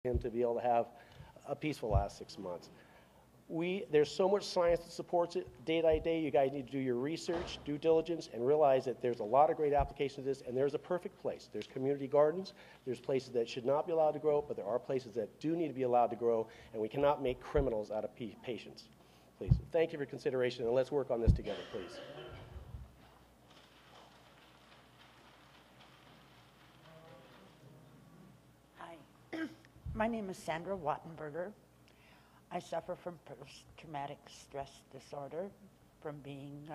him to be able to have a peaceful last 6 months. There's so much science that supports it day by day. You guys need to do your research, due diligence, and realize that there's a lot of great applications of this, and there's a perfect place. There's community gardens. There's places that should not be allowed to grow, but there are places that do need to be allowed to grow, and we cannot make criminals out of patients. Please, thank you for your consideration, and let's work on this together, please. Hi, my name is Sandra Wattenberger. I suffer from post-traumatic stress disorder from being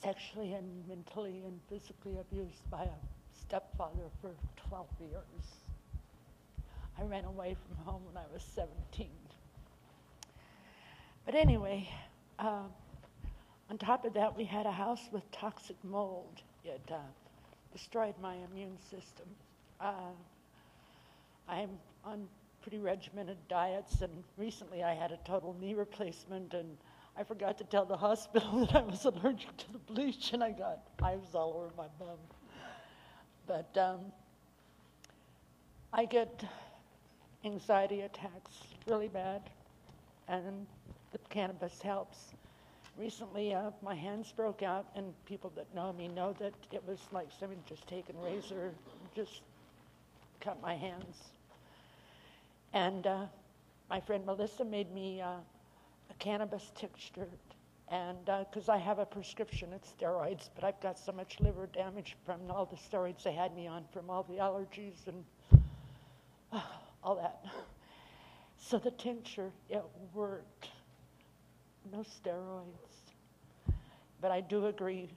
sexually and mentally and physically abused by a stepfather for 12 years. I ran away from home when I was 17. But anyway, on top of that, we had a house with toxic mold. It destroyed my immune system. I'm on pretty regimented diets, and recently I had a total knee replacement, and I forgot to tell the hospital that I was allergic to the bleach, and I got hives all over my bum. But I get anxiety attacks really bad, and the cannabis helps. Recently, my hands broke out, and people that know me know that it was like somebody just taken a razor and just cut my hands. And my friend Melissa made me a cannabis tincture, and because I have a prescription, it's steroids, but I've got so much liver damage from all the steroids they had me on, from all the allergies and all that. So the tincture, it worked. No steroids. But I do agree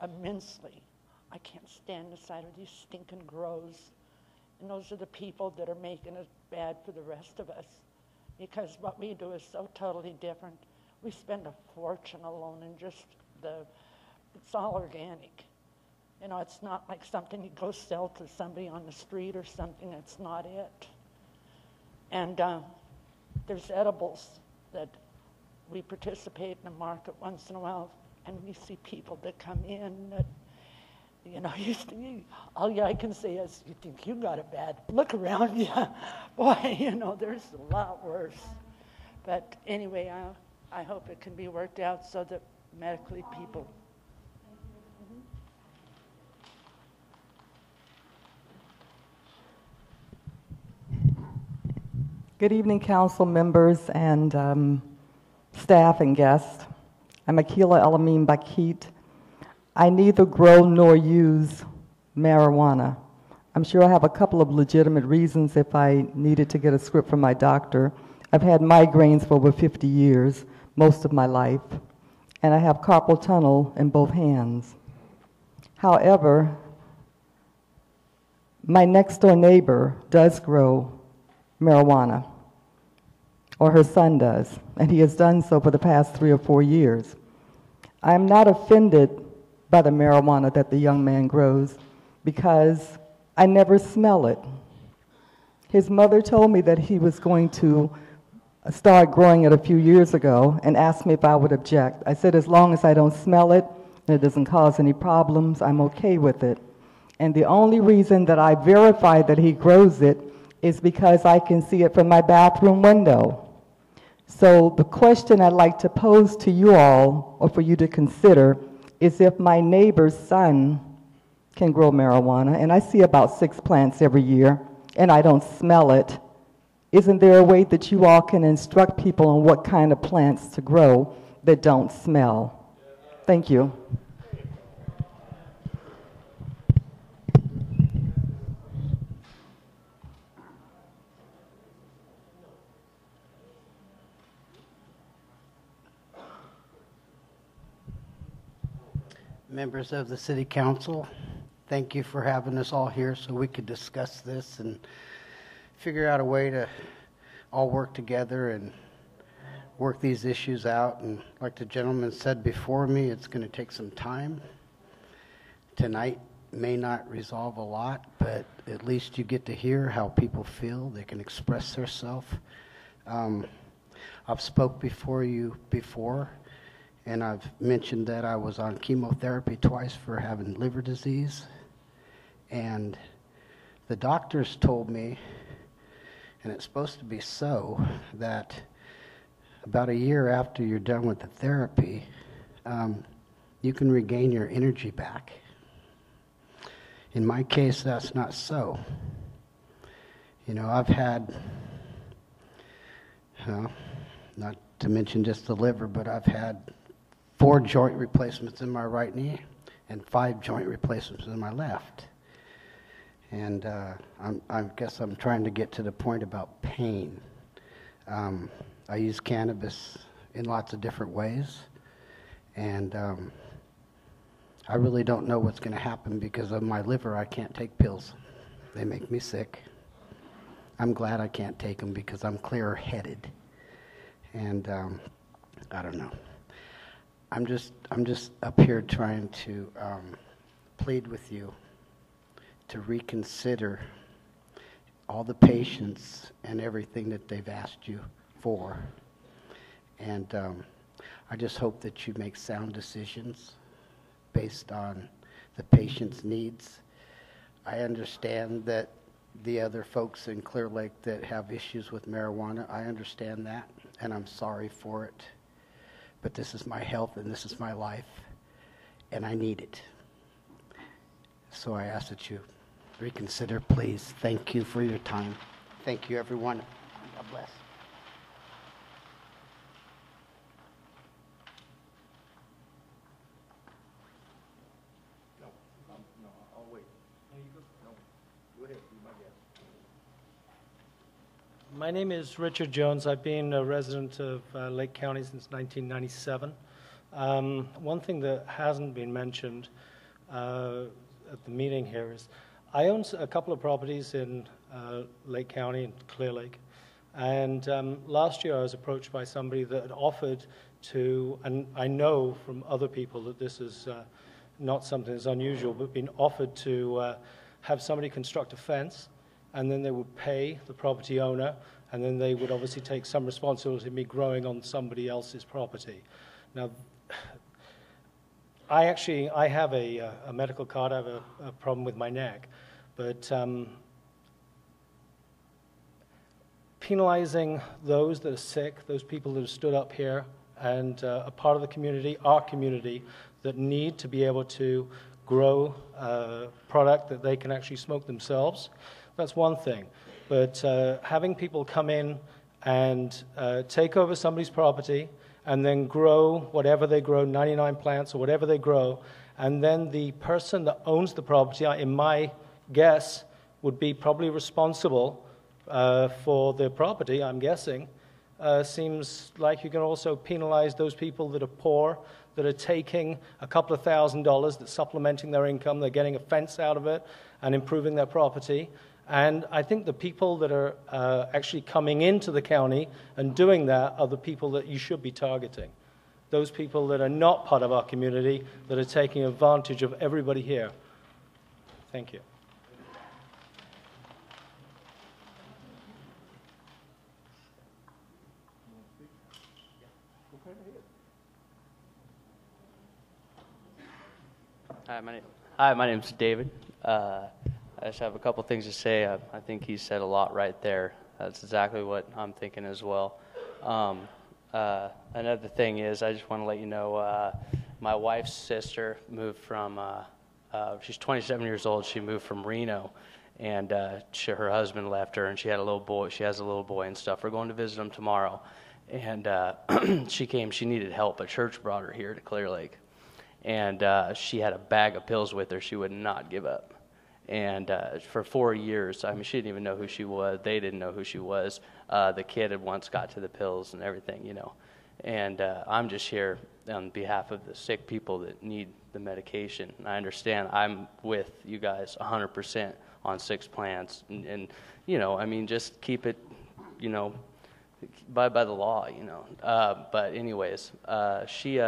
immensely. I can't stand the sight of these stinking grows. And those are the people that are making it bad for the rest of us. Because what we do is so totally different. We spend a fortune alone in just it's all organic. You know, it's not like something you go sell to somebody on the street or something. That's not it. And there's edibles that we participate in the market once in a while, and we see people that come in that, you know, all I can say is, you think you got it bad. Look around you. Boy, you know, there's a lot worse. But anyway, I hope it can be worked out so that medically people. Good evening, council members and staff and guests. I'm Akila Elamine Bakit. I neither grow nor use marijuana. I'm sure I have a couple of legitimate reasons if I needed to get a script from my doctor. I've had migraines for over 50 years, most of my life, and I have carpal tunnel in both hands. However, my next door neighbor does grow marijuana, or her son does, and he has done so for the past 3 or 4 years. I am not offended by the marijuana that the young man grows because I never smell it. His mother told me that he was going to start growing it a few years ago and asked me if I would object. I said, as long as I don't smell it and it doesn't cause any problems, I'm okay with it. And the only reason that I verified that he grows it is because I can see it from my bathroom window. So the question I'd like to pose to you all, or for you to consider, is if my neighbor's son can grow marijuana, and I see about 6 plants every year, and I don't smell it, isn't there a way that you all can instruct people on what kind of plants to grow that don't smell? Thank you. Members of the City Council, thank you for having us all here so we could discuss this and figure out a way to all work together and work these issues out. And like the gentleman said before me, it's going to take some time. Tonight may not resolve a lot, but at least you get to hear how people feel. They can express themselves. I've spoke before you before, and I've mentioned that I was on chemotherapy twice for having liver disease. And The doctors told me, and it's supposed to be so, that about a year after you're done with the therapy, you can regain your energy back. In my case, that's not so. You know, I've had, not to mention just the liver, but I've had 4 joint replacements in my right knee and 5 joint replacements in my left. And I guess I'm trying to get to the point about pain. I use cannabis in lots of different ways, and I really don't know what's going to happen because of my liver. I can't take pills. They make me sick. I'm glad I can't take them because I'm clear-headed. And I don't know. I'm just up here trying to plead with you to reconsider all the patients and everything that they've asked you for. And I just hope that you make sound decisions based on the patient's needs. I understand that the other folks in Clearlake that have issues with marijuana, I understand that, and I'm sorry for it. But this is my health and this is my life, and I need it. So I ask that you reconsider, please. Thank you for your time. Thank you, everyone. God bless. No, I'll wait. No, you go. No, go ahead. Be my guest. My name is Richard Jones. I've been a resident of Lake County since 1997. One thing that hasn't been mentioned at the meeting here is I own a couple of properties in Lake County and Clearlake. And last year I was approached by somebody that had offered to, and I know from other people that this is not something that's unusual, but been offered to have somebody construct a fence, and then they would pay the property owner, and then they would obviously take some responsibility of me growing on somebody else's property. Now, I have a medical card. I have a problem with my neck, but penalizing those that are sick, those people that have stood up here and are part of the community, our community, that need to be able to grow product that they can actually smoke themselves, that's one thing. But having people come in and take over somebody's property and then grow whatever they grow, 99 plants or whatever they grow, and then the person that owns the property, in my guess, would be probably responsible for the property, I'm guessing, seems like you can also penalize those people that are poor, that are taking a couple of $1,000, that's supplementing their income, they're getting a fence out of it and improving their property. And I think the people that are actually coming into the county and doing that are the people that you should be targeting. Those people that are not part of our community, that are taking advantage of everybody here. Thank you. Hi, my name's David. I just have a couple things to say. I think he said a lot right there. That's exactly what I'm thinking as well. Another thing is, I just want to let you know, my wife's sister moved from, she's 27 years old. She moved from Reno, and her husband left her, and she had a little boy. She has a little boy and stuff. We're going to visit him tomorrow. And she came. She needed help. A church brought her here to Clearlake. And she had a bag of pills with her. She would not give up. And for 4 years, I mean, she didn't even know who she was. They didn't know who she was. The kid had once got to the pills and everything, you know. And I'm just here on behalf of the sick people that need the medication. And I understand I'm with you guys 100% on 6 plans. And, you know, I mean, just keep it, you know, by the law, you know. But anyways, she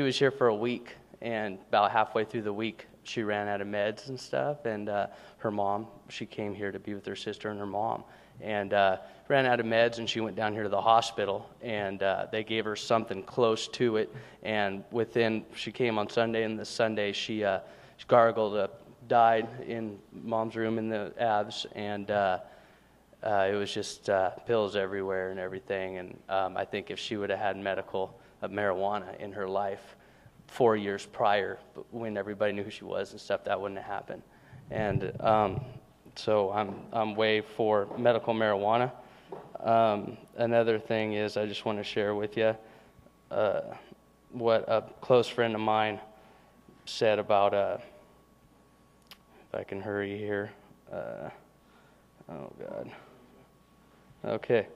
was here for a week, and about halfway through the week, she ran out of meds and stuff, and her mom, she came here to be with her sister and her mom, and ran out of meds, and she went down here to the hospital, and they gave her something close to it, and she came on Sunday, and this Sunday she gargled a died in Mom's room in the Avs, and it was just pills everywhere and everything. And I think if she would have had medical marijuana in her life 4 years prior, when everybody knew who she was and stuff, that wouldn't have happened. And so I'm way for medical marijuana. Another thing is I just want to share with you what a close friend of mine said about, if I can hurry here, oh God. Okay.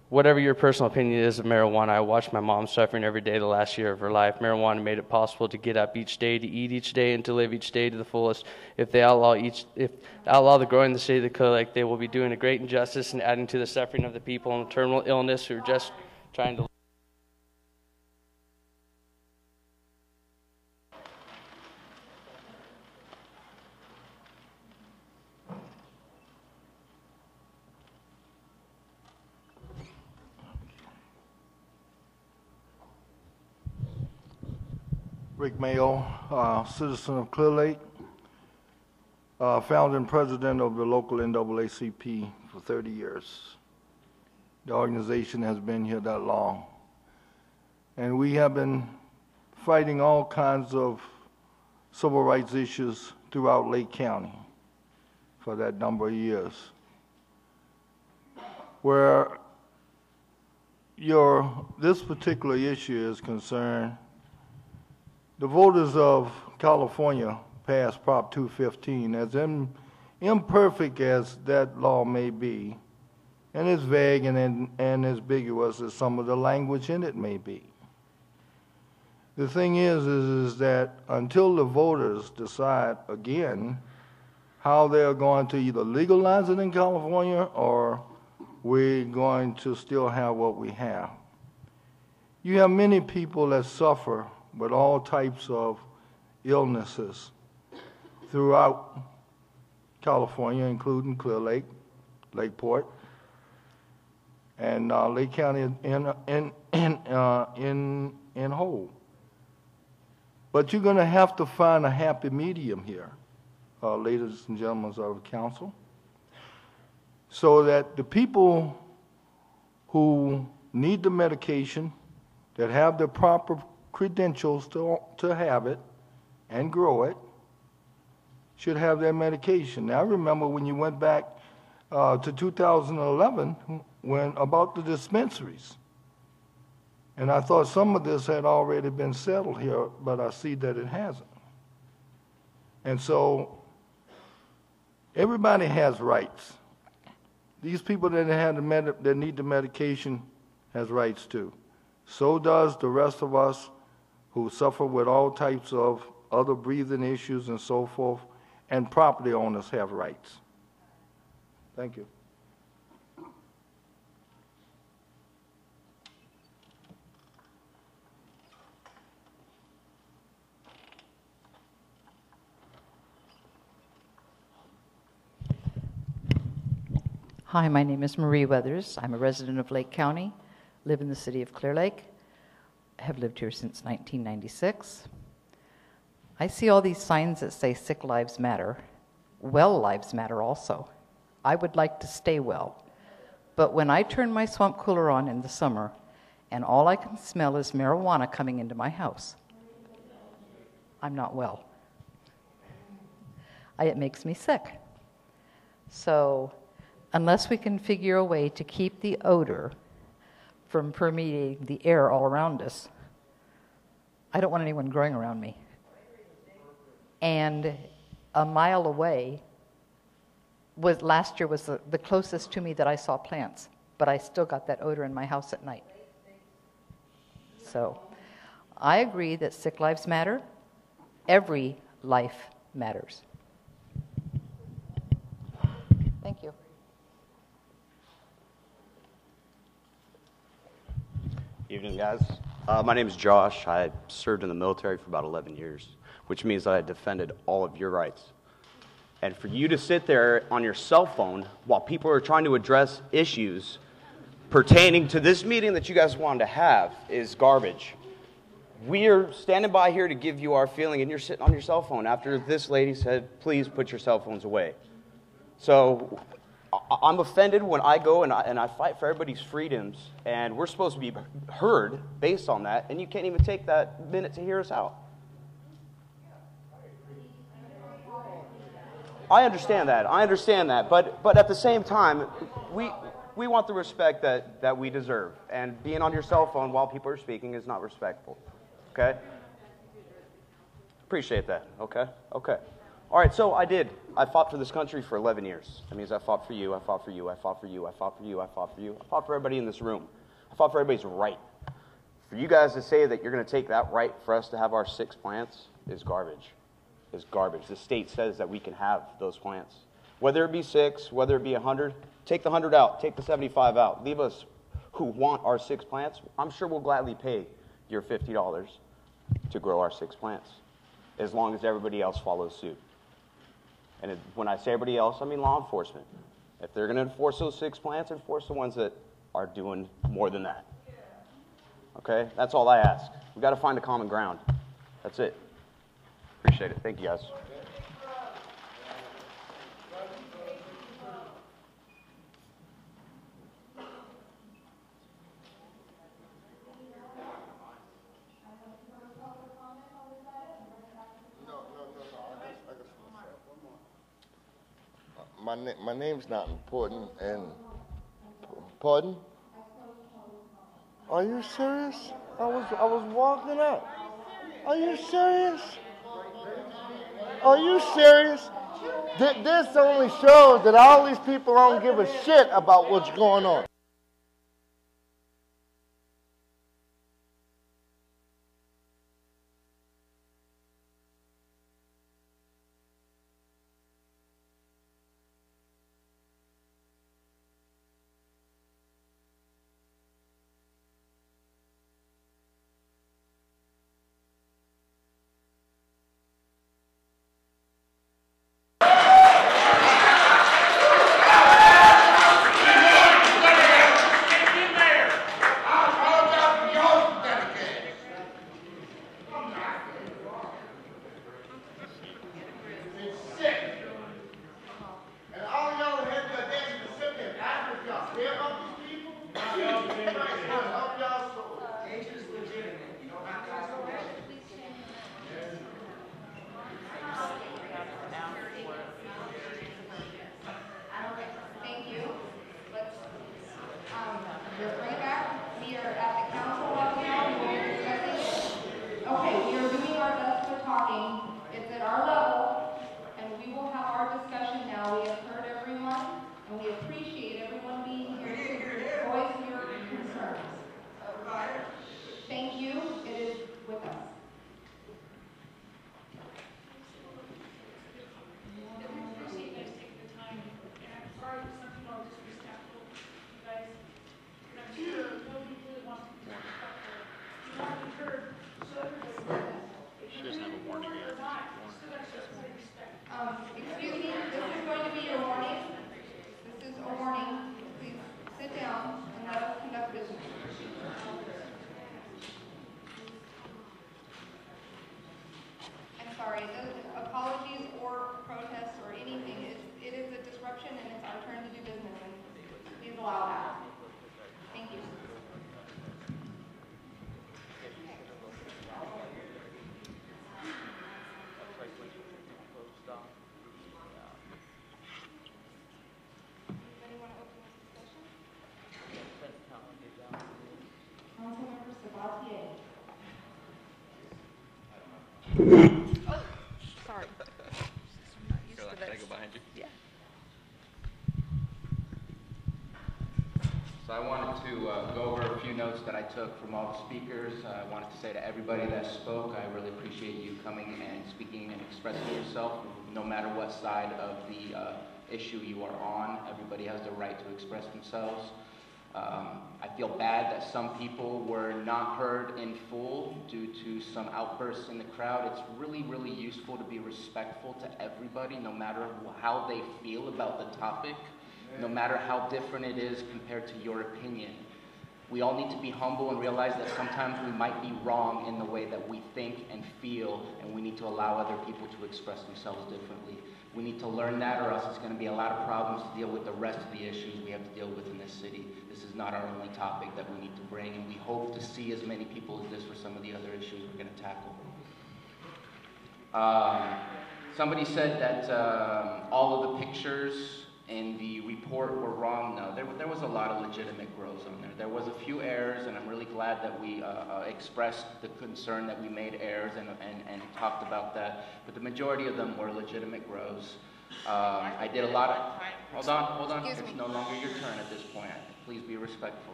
Whatever your personal opinion is of marijuana, I watched my mom suffering every day the last year of her life. Marijuana made it possible to get up each day, to eat each day, and to live each day to the fullest. If they outlaw the growing in the state of Clearlake, they will be doing a great injustice and adding to the suffering of the people in terminal illness who are just trying to. Rick Mayo, citizen of Clearlake, founding president of the local NAACP for 30 years. The organization has been here that long. And we have been fighting all kinds of civil rights issues throughout Lake County for that number of years. Where this particular issue is concerned, the voters of California passed Prop 215, as imperfect as that law may be, and as vague and ambiguous as some of the language in it may be. The thing is that until the voters decide again how they're going to either legalize it in California or we're going to still have what we have. You have many people that suffer with all types of illnesses throughout California, including Clearlake, Lakeport, and Lake County in whole. But you're going to have to find a happy medium here, ladies and gentlemen of the council, so that the people who need the medication, that have the proper credentials to have it and grow it, should have their medication. Now, I remember when you went back to 2011 when about the dispensaries. And I thought some of this had already been settled here, but I see that it hasn't. And so everybody has rights. These people that need the medication has rights too. So does the rest of us who suffer with all types of other breathing issues and so forth, and property owners have rights. Thank you. Hi, my name is Marie Weathers. I'm a resident of Lake County, live in the city of Clearlake, have lived here since 1996. I see all these signs that say sick lives matter. Well lives matter also. I would like to stay well. But when I turn my swamp cooler on in the summer and all I can smell is marijuana coming into my house, I'm not well. It makes me sick. So unless we can figure a way to keep the odor from permeating the air all around us, I don't want anyone growing around me. And a mile away last year was the closest to me that I saw plants, but I still got that odor in my house at night. So I agree that sick lives matter. Every life matters. Thank you. Evening, guys. My name is Josh. I served in the military for about 11 years, which means that I defended all of your rights. And for you to sit there on your cell phone while people are trying to address issues pertaining to this meeting that you guys wanted to have is garbage. We're standing by here to give you our feeling, and you're sitting on your cell phone after this lady said, please put your cell phones away. So I'm offended when I go and I fight for everybody's freedoms, and we're supposed to be heard based on that, and you can't even take that minute to hear us out. I understand that, but at the same time, we want the respect that we deserve, and being on your cell phone while people are speaking is not respectful. Okay? Appreciate that. Okay? Okay. All right, so I fought for this country for 11 years. That means I fought for you, I fought for you, I fought for you, I fought for you, I fought for you. I fought for everybody in this room. I fought for everybody's right. For you guys to say that you're going to take that right for us to have our 6 plants is garbage. Is garbage. The state says that we can have those plants. Whether it be 6, whether it be 100, take the 100 out, take the 75 out. Leave us who want our 6 plants. I'm sure we'll gladly pay your $50 to grow our 6 plants, as long as everybody else follows suit. And when I say everybody else, I mean law enforcement. If they're going to enforce those 6 plants, enforce the ones that are doing more than that. Okay? That's all I ask. We've got to find a common ground. That's it. Appreciate it. Thank you, guys. My name's not important, and pardon? Are you serious? I was walking up. Are you serious? Are you serious? This only shows that all these people don't give a shit about what's going on. So I wanted to go over a few notes that I took from all the speakers. I wanted to say to everybody that spoke, I really appreciate you coming and speaking and expressing yourself, no matter what side of the issue you are on. Everybody has the right to express themselves. I feel bad that some people were not heard in full due to some outbursts in the crowd. It's really, really useful to be respectful to everybody, no matter how they feel about the topic, no matter how different it is compared to your opinion. We all need to be humble and realize that sometimes we might be wrong in the way that we think and feel, and we need to allow other people to express themselves differently. We need to learn that, or else it's going to be a lot of problems to deal with the rest of the issues we have to deal with in this city. This is not our only topic that we need to bring, and we hope to see as many people as this for some of the other issues we're going to tackle. Somebody said that all of the pictures in the report were wrong. No, there was a lot of legitimate growth on there. There was a few errors, and I'm really glad that we expressed the concern that we made errors and talked about that. But the majority of them were legitimate growths. I did a lot of... Hold on. It's no longer your turn at this point. Please be respectful.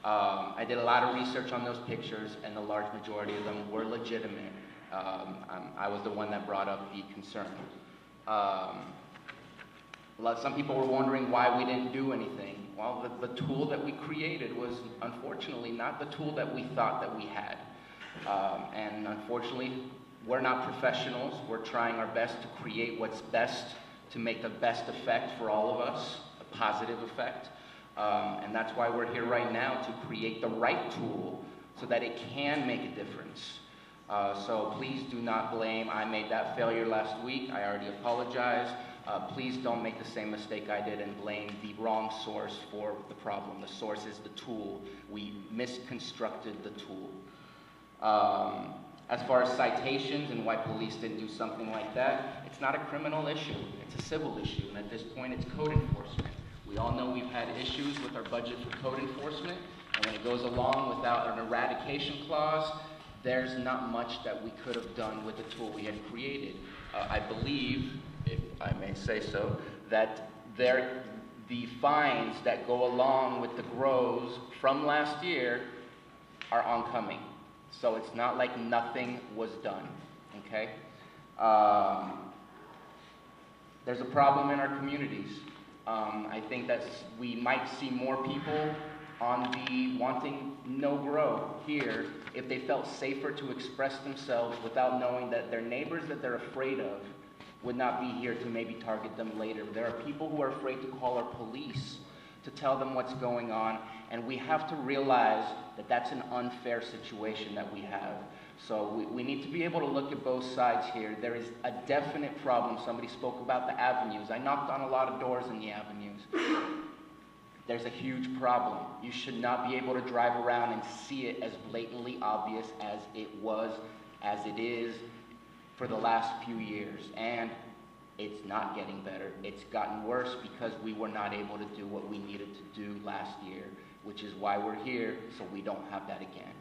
I did a lot of research on those pictures, and the large majority of them were legitimate. I was the one that brought up the concern. Some people were wondering why we didn't do anything. Well, the tool that we created was unfortunately not the tool that we thought that we had. And unfortunately, we're not professionals. We're trying our best to create what's best to make the best effect for all of us, a positive effect. And that's why we're here right now, to create the right tool so that it can make a difference. So please do not blame, I made that failure last week. I already apologize. Please don't make the same mistake I did and blame the wrong source for the problem. The source is the tool. We misconstructed the tool. As far as citations and why police didn't do something like that, it's not a criminal issue. It's a civil issue, and at this point it's code enforcement. We all know we've had issues with our budget for code enforcement, and when it goes along without an eradication clause, there's not much that we could have done with the tool we had created. I believe, if I may say so, that the fines that go along with the grows from last year are oncoming. So it's not like nothing was done, okay? There's a problem in our communities. I think that we might see more people on the wanting no grow here if they felt safer to express themselves without knowing that their neighbors that they're afraid of would not be here to maybe target them later. There are people who are afraid to call our police to tell them what's going on, and we have to realize that that's an unfair situation that we have. So we need to be able to look at both sides here. There is a definite problem. Somebody spoke about the avenues. I knocked on a lot of doors in the avenues. There's a huge problem. You should not be able to drive around and see it as blatantly obvious as it was, as it is for the last few years. And it's not getting better. It's gotten worse because we were not able to do what we needed to do last year, which is why we're here, so we don't have that again.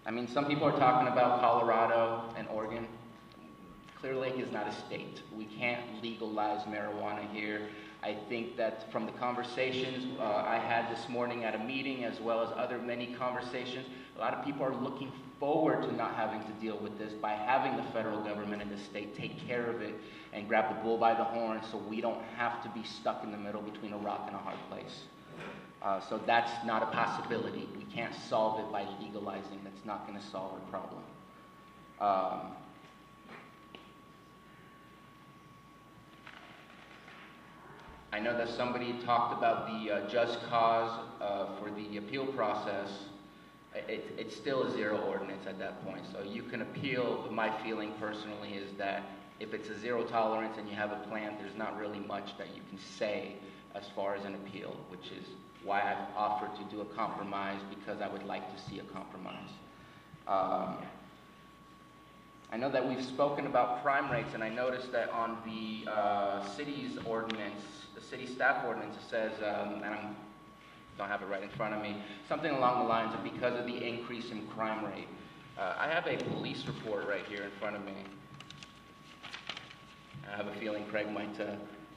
I mean, some people are talking about Colorado and Oregon. Clearlake is not a state. We can't legalize marijuana here. I think that from the conversations I had this morning at a meeting, as well as many conversations, a lot of people are looking forward to not having to deal with this by having the federal government and the state take care of it and grab the bull by the horn so we don't have to be stuck in the middle between a rock and a hard place. So that's not a possibility. We can't solve it by legalizing. That's not going to solve the problem. I know that somebody talked about the just cause for the appeal process. It's still a zero ordinance at that point. So you can appeal, but my feeling personally is that if it's a zero tolerance and you have a plan, there's not really much that you can say as far as an appeal, which is why I've offered to do a compromise, because I would like to see a compromise. I know that we've spoken about crime rates, and I noticed that on the city's ordinance, the city staff ordinance, it says, and I don't have it right in front of me, something along the lines of because of the increase in crime rate. I have a police report right here in front of me. I have a feeling Craig might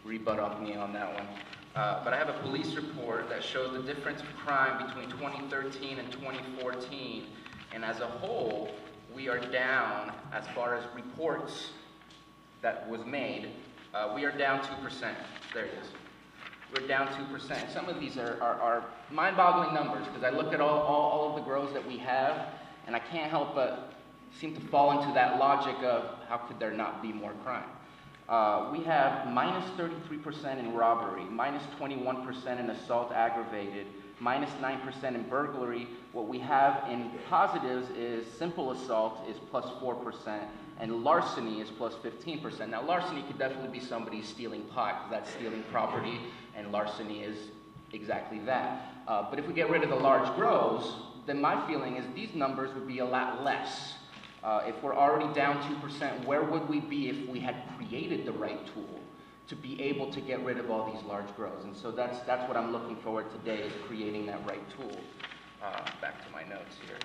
rebut on me on that one. But I have a police report that shows the difference of crime between 2013 and 2014, and as a whole, we are down, as far as reports that was made, we are down 2%. There it is. We're down 2%. Some of these are mind-boggling numbers, because I look at all of the grows that we have, and I can't help but seem to fall into that logic of how could there not be more crime? We have minus 33% in robbery, minus 21% in assault aggravated, minus 9% in burglary. What we have in positives is simple assault is plus 4%, and larceny is plus 15%. Now, larceny could definitely be somebody stealing pot, because that's stealing property, and larceny is exactly that. But if we get rid of the large grows, then my feeling is these numbers would be a lot less. If we're already down 2%, where would we be if we had created the right tool to be able to get rid of all these large grows? And so that's what I'm looking forward today, is creating that right tool. Back to my notes here.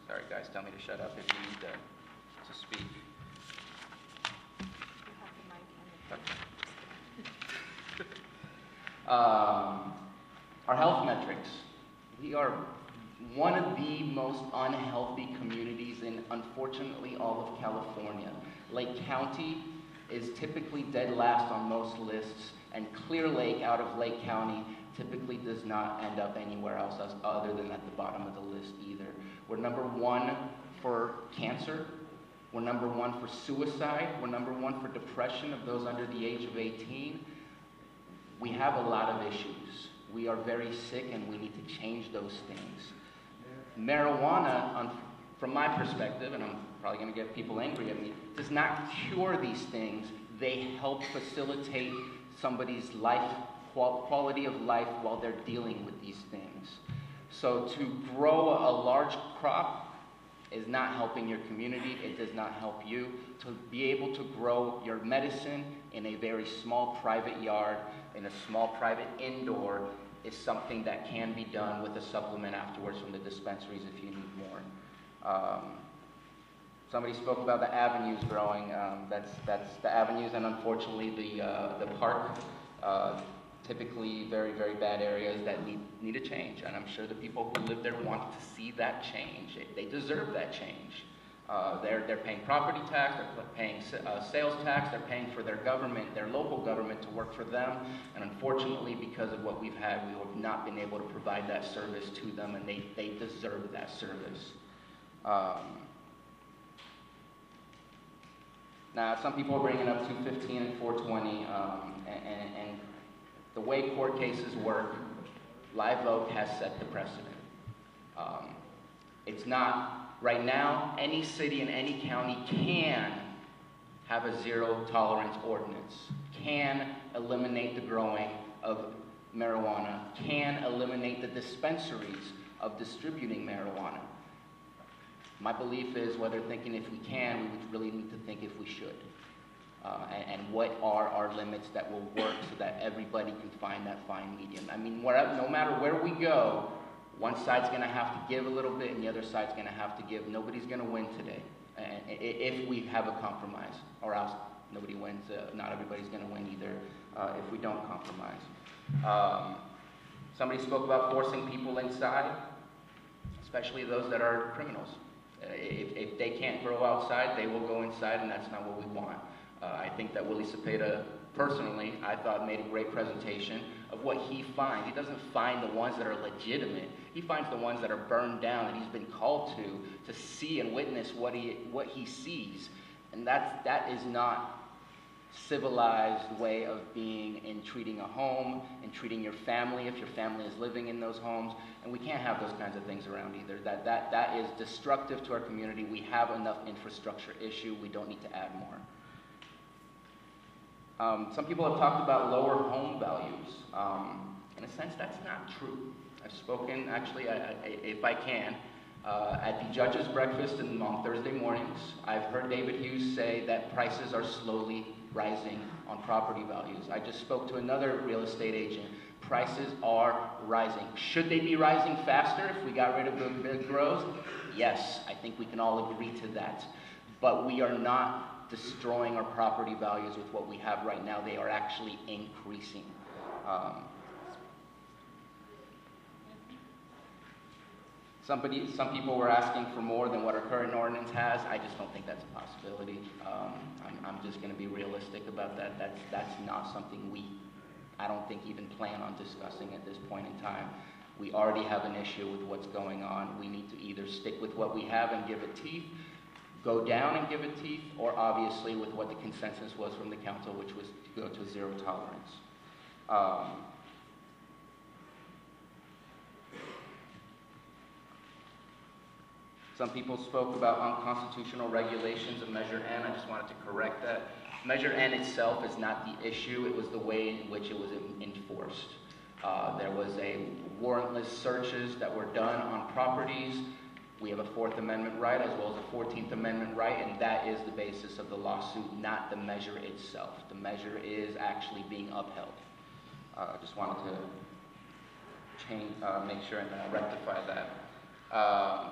Sorry guys, tell me to shut up if you need to speak. Our health metrics. We are one of the most unhealthy communities in, unfortunately, all of California. Lake County is typically dead last on most lists, and Clearlake out of Lake County typically does not end up anywhere else other than at the bottom of the list either. We're number 1 for cancer. We're number 1 for suicide. We're number 1 for depression of those under the age of 18. We have a lot of issues. We are very sick, and we need to change those things. Marijuana, from my perspective, and I'm probably going to get people angry at me, does not cure these things. They help facilitate somebody's life, quality of life while they're dealing with these things. So to grow a large crop is not helping your community. It does not help you. To be able to grow your medicine in a very small private yard, in a small private indoor, is something that can be done with a supplement afterwards from the dispensaries if you need more. Somebody spoke about the avenues growing. That's the avenues, and unfortunately the park. Typically very, very bad areas that need a change, and I'm sure the people who live there want to see that change. They deserve that change. They're paying property tax, they're paying sales tax, they're paying for their government, their local government to work for them, and unfortunately, because of what we've had, we have not been able to provide that service to them, and they deserve that service. Now, some people are bringing up 215 and 420, and the way court cases work, Live Oak has set the precedent. It's not, right now, any city in any county can have a zero tolerance ordinance, can eliminate the growing of marijuana, can eliminate the dispensaries of distributing marijuana. My belief is, whether thinking if we can, we would really need to think if we should. And what are our limits that will work so that everybody can find that fine medium. I mean, no matter where we go, one side's going to have to give a little bit and the other side's going to have to give. Nobody's going to win today if we have a compromise, or else nobody wins. Not everybody's going to win either if we don't compromise. Somebody spoke about forcing people inside, especially those that are criminals. If they can't grow outside, they will go inside, and that's not what we want. I think that Willie Cepeda, personally, I thought made a great presentation of what he finds. He doesn't find the ones that are legitimate. He finds the ones that are burned down, that he's been called to see and witness what he sees. And that is not civilized way of being in treating a home and treating your family if your family is living in those homes. And we can't have those kinds of things around either. That is destructive to our community. We have enough infrastructure issue. We don't need to add more. Some people have talked about lower home values. In a sense, that's not true. I've spoken, actually, if I can, at the judges' breakfast on Thursday mornings. I've heard David Hughes say that prices are slowly rising on property values. I just spoke to another real estate agent. Prices are rising. Should they be rising faster if we got rid of the big grows? Yes, I think we can all agree to that. But we are not destroying our property values with what we have right now. They are actually increasing. Some people were asking for more than what our current ordinance has. I just don't think that's a possibility. I'm just going to be realistic about that. That's not something I don't think even plan on discussing at this point in time. We already have an issue with what's going on. We need to either stick with what we have and give it teeth, go down and give it teeth, or obviously with what the consensus was from the council, which was to go to zero tolerance. Some people spoke about unconstitutional regulations of Measure N. I just wanted to correct that. Measure N itself is not the issue. It was the way in which it was enforced. There was a warrantless searches that were done on properties. We have a Fourth Amendment right as well as a 14th Amendment right, and that is the basis of the lawsuit, not the measure itself. The measure is actually being upheld. Just wanted to change, make sure and rectify that.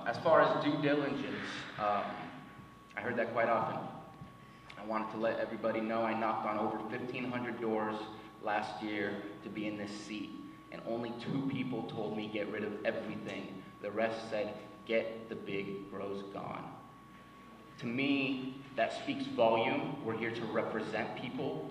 As far as due diligence, I heard that quite often. I wanted to let everybody know I knocked on over 1,500 doors last year to be in this seat, and only 2 people told me get rid of everything. The rest said, get the big bros gone. To me, that speaks volume. We're here to represent people,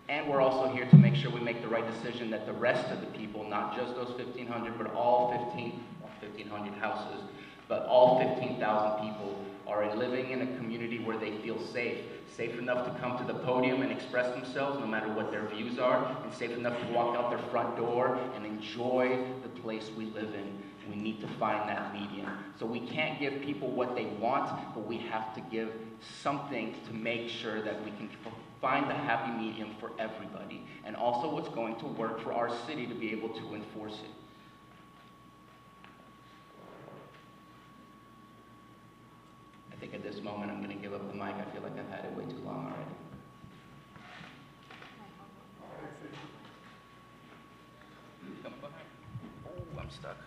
and we're also here to make sure we make the right decision that the rest of the people, not just those 1,500, but all 1,500 houses, but all 15,000 people are living in a community where they feel safe. Safe enough to come to the podium and express themselves no matter what their views are, and safe enough to walk out their front door and enjoy the place we live in. We need to find that medium. So we can't give people what they want, but we have to give something to make sure that we can find the happy medium for everybody, and also what's going to work for our city to be able to enforce it. I think at this moment I'm going to give up the mic. I feel like I've had it way too long already. Come behind. Oh, I'm stuck.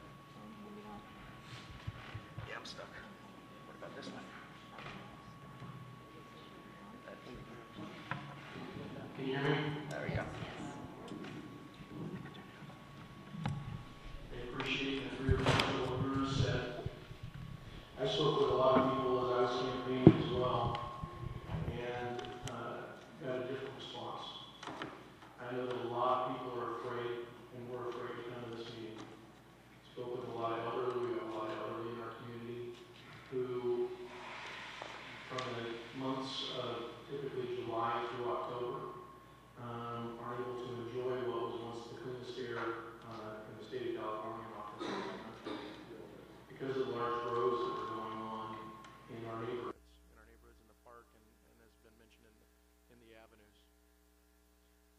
Yeah, I'm stuck. What about this one? Can you hear me? There we go. I appreciate the 3 or 4 orders that I spoke with a lot of people as I was campaigning as well, and got a different response. I know that a lot of people are afraid, and we're afraid to come to this meeting. Spoke with a lot of elderly. We have a lot of elderly in our community who, from the months of typically July through October, are able to enjoy what was once the cleanest air in the state of California and often in the country because of the large grows that were going on in our neighborhoods in the park, and has been mentioned in the avenues.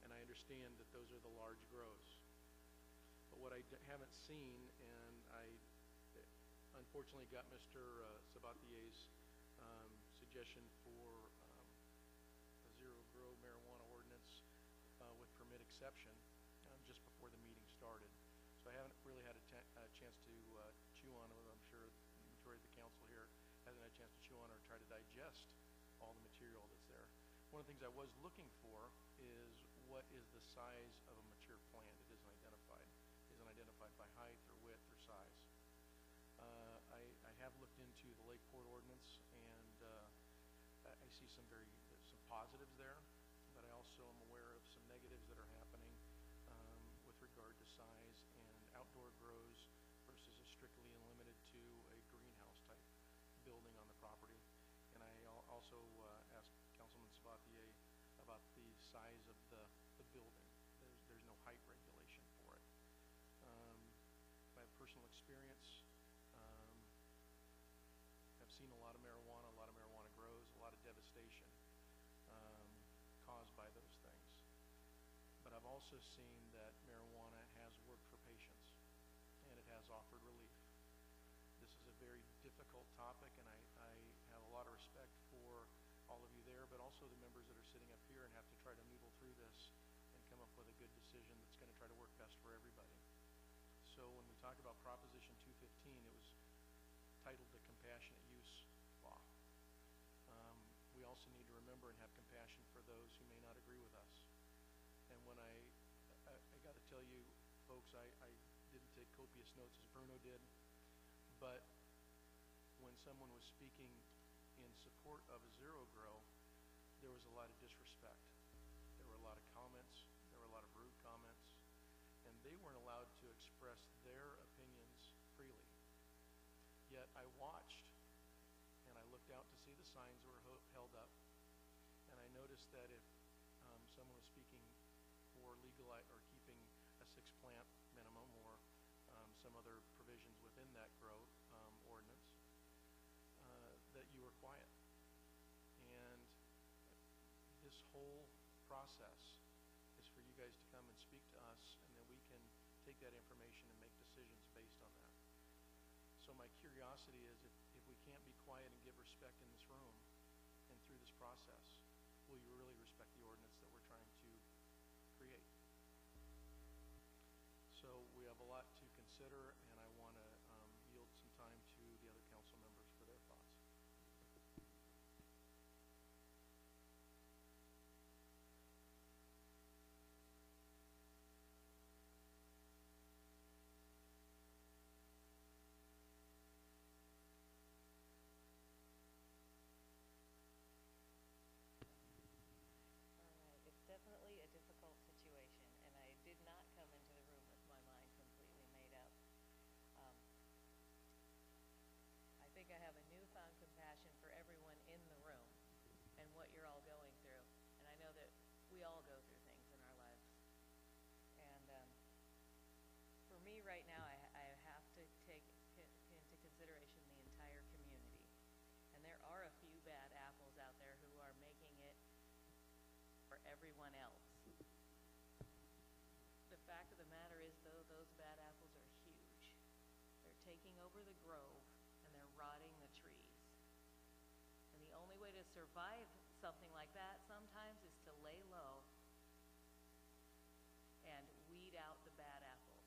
And I understand that those are the large grows. But what I haven't seen, and I unfortunately got Mr. Sabatier's suggestion for a zero-grow marijuana ordinance with permit exception just before the meeting started. So I haven't really had a chance to chew on it. I'm sure the majority of the council here hasn't had a chance to chew on or try to digest all the material that's there. One of the things I was looking for is what is the size of a mature plant. It isn't identified. It isn't identified by height or width or size. I have looked into the Lakeport ordinance, and I see some positives there, but I also am aware of some negatives that are happening with regard to size and outdoor grows versus a strictly and limited to a greenhouse type building on the property. And I also asked Councilman Sabatier about the size of the building. There's no height regulation for it. I have personal experience. I've seen a lot of marijuana grows, a lot of devastation caused by those things. But I've also seen that marijuana has worked for patients, and it has offered relief. This is a very difficult topic, and I have a lot of respect for all of you there, but also the members that are sitting up here and have to try to noodle through this and come up with a good decision that's going to try to work best for everybody. So when we talk about Proposition 215, it was titled the Compassionate Use Law. We also need to remember and have compassion for those who may not agree with us. And when I got to tell you, folks, I didn't take copious notes as Bruno did, but when someone was speaking in support of a zero grow, there was a lot of disrespect. There were a lot of comments. There were a lot of rude comments. And they weren't allowed to express their opinions freely. Yet I watched, and I looked out to see the signs were held up. And I noticed that if someone was speaking for or keeping a 6-plant minimum or some other provisions within that growth ordinance, that you were quiet. And this whole process is for you guys to come and speak to us, and then we can take that information and make decisions based on that. So my curiosity is, if we can't be quiet and give respect in this room and through this process, will you really respect the ordinance that we're trying to create? So we have a lot to consider, and I want to yield some time to the other council members for their thoughts. It's definitely a difficult situation, and I did not come into the room with my mind completely made up. I think I have a newfound compassion for everyone in the room and what you're all going through, and I know that we all go through things in our lives. And for me right now, I have to take into consideration the entire community, and there are a few bad apples out there who are making it for everyone else. The fact of the matter is, though, those bad apples are huge. They're taking over the grove and they're rotting the trees. And the only way to survive something like that sometimes is to lay low and weed out the bad apples.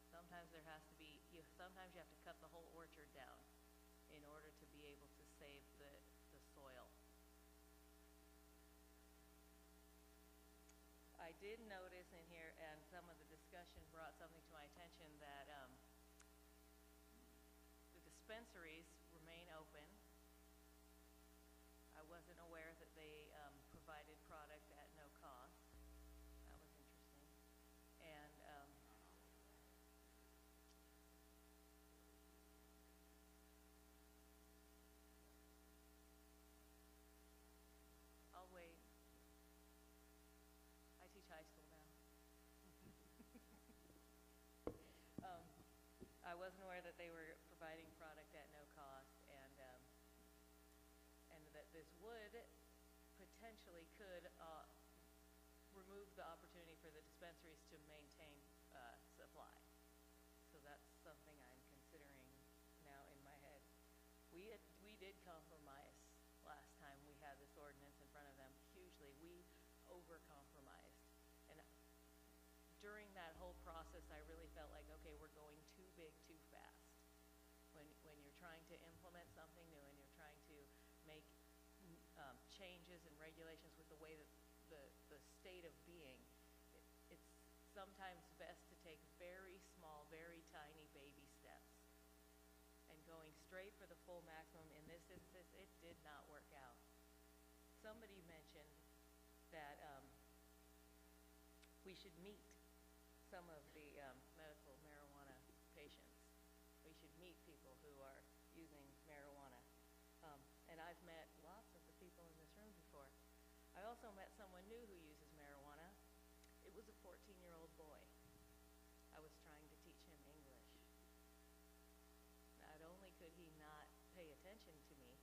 Sometimes there has to be, sometimes you have to cut the whole orchard down in order to be able to save the soil. I did notice in here, and some of the discussion brought something to my attention, that the dispensaries remain open. I wasn't aware that they provided product at no cost. That was interesting. And I'll wait. I teach high school now. I wasn't aware that they were providing product at no cost, and that this would potentially could remove the opportunity for the dispensaries to maintain supply. So that's something I'm considering now in my head. We did compromise last time we had this ordinance in front of them hugely. We over-compromised. And during that whole process, I really felt like, okay, we're going too big too fast. When you're trying to implement something new and you're trying to make changes and regulations with the way that the state of being, it's sometimes best to take very small, very tiny baby steps. And going straight for the full maximum in this instance, it did not work out. Somebody mentioned that we should meet some of the medical marijuana patients. We should meet people who are using marijuana. And I've met lots of the people in this room before. I also met someone new who uses marijuana. It was a 14-year-old boy. I was trying to teach him English. Not only could he not pay attention to me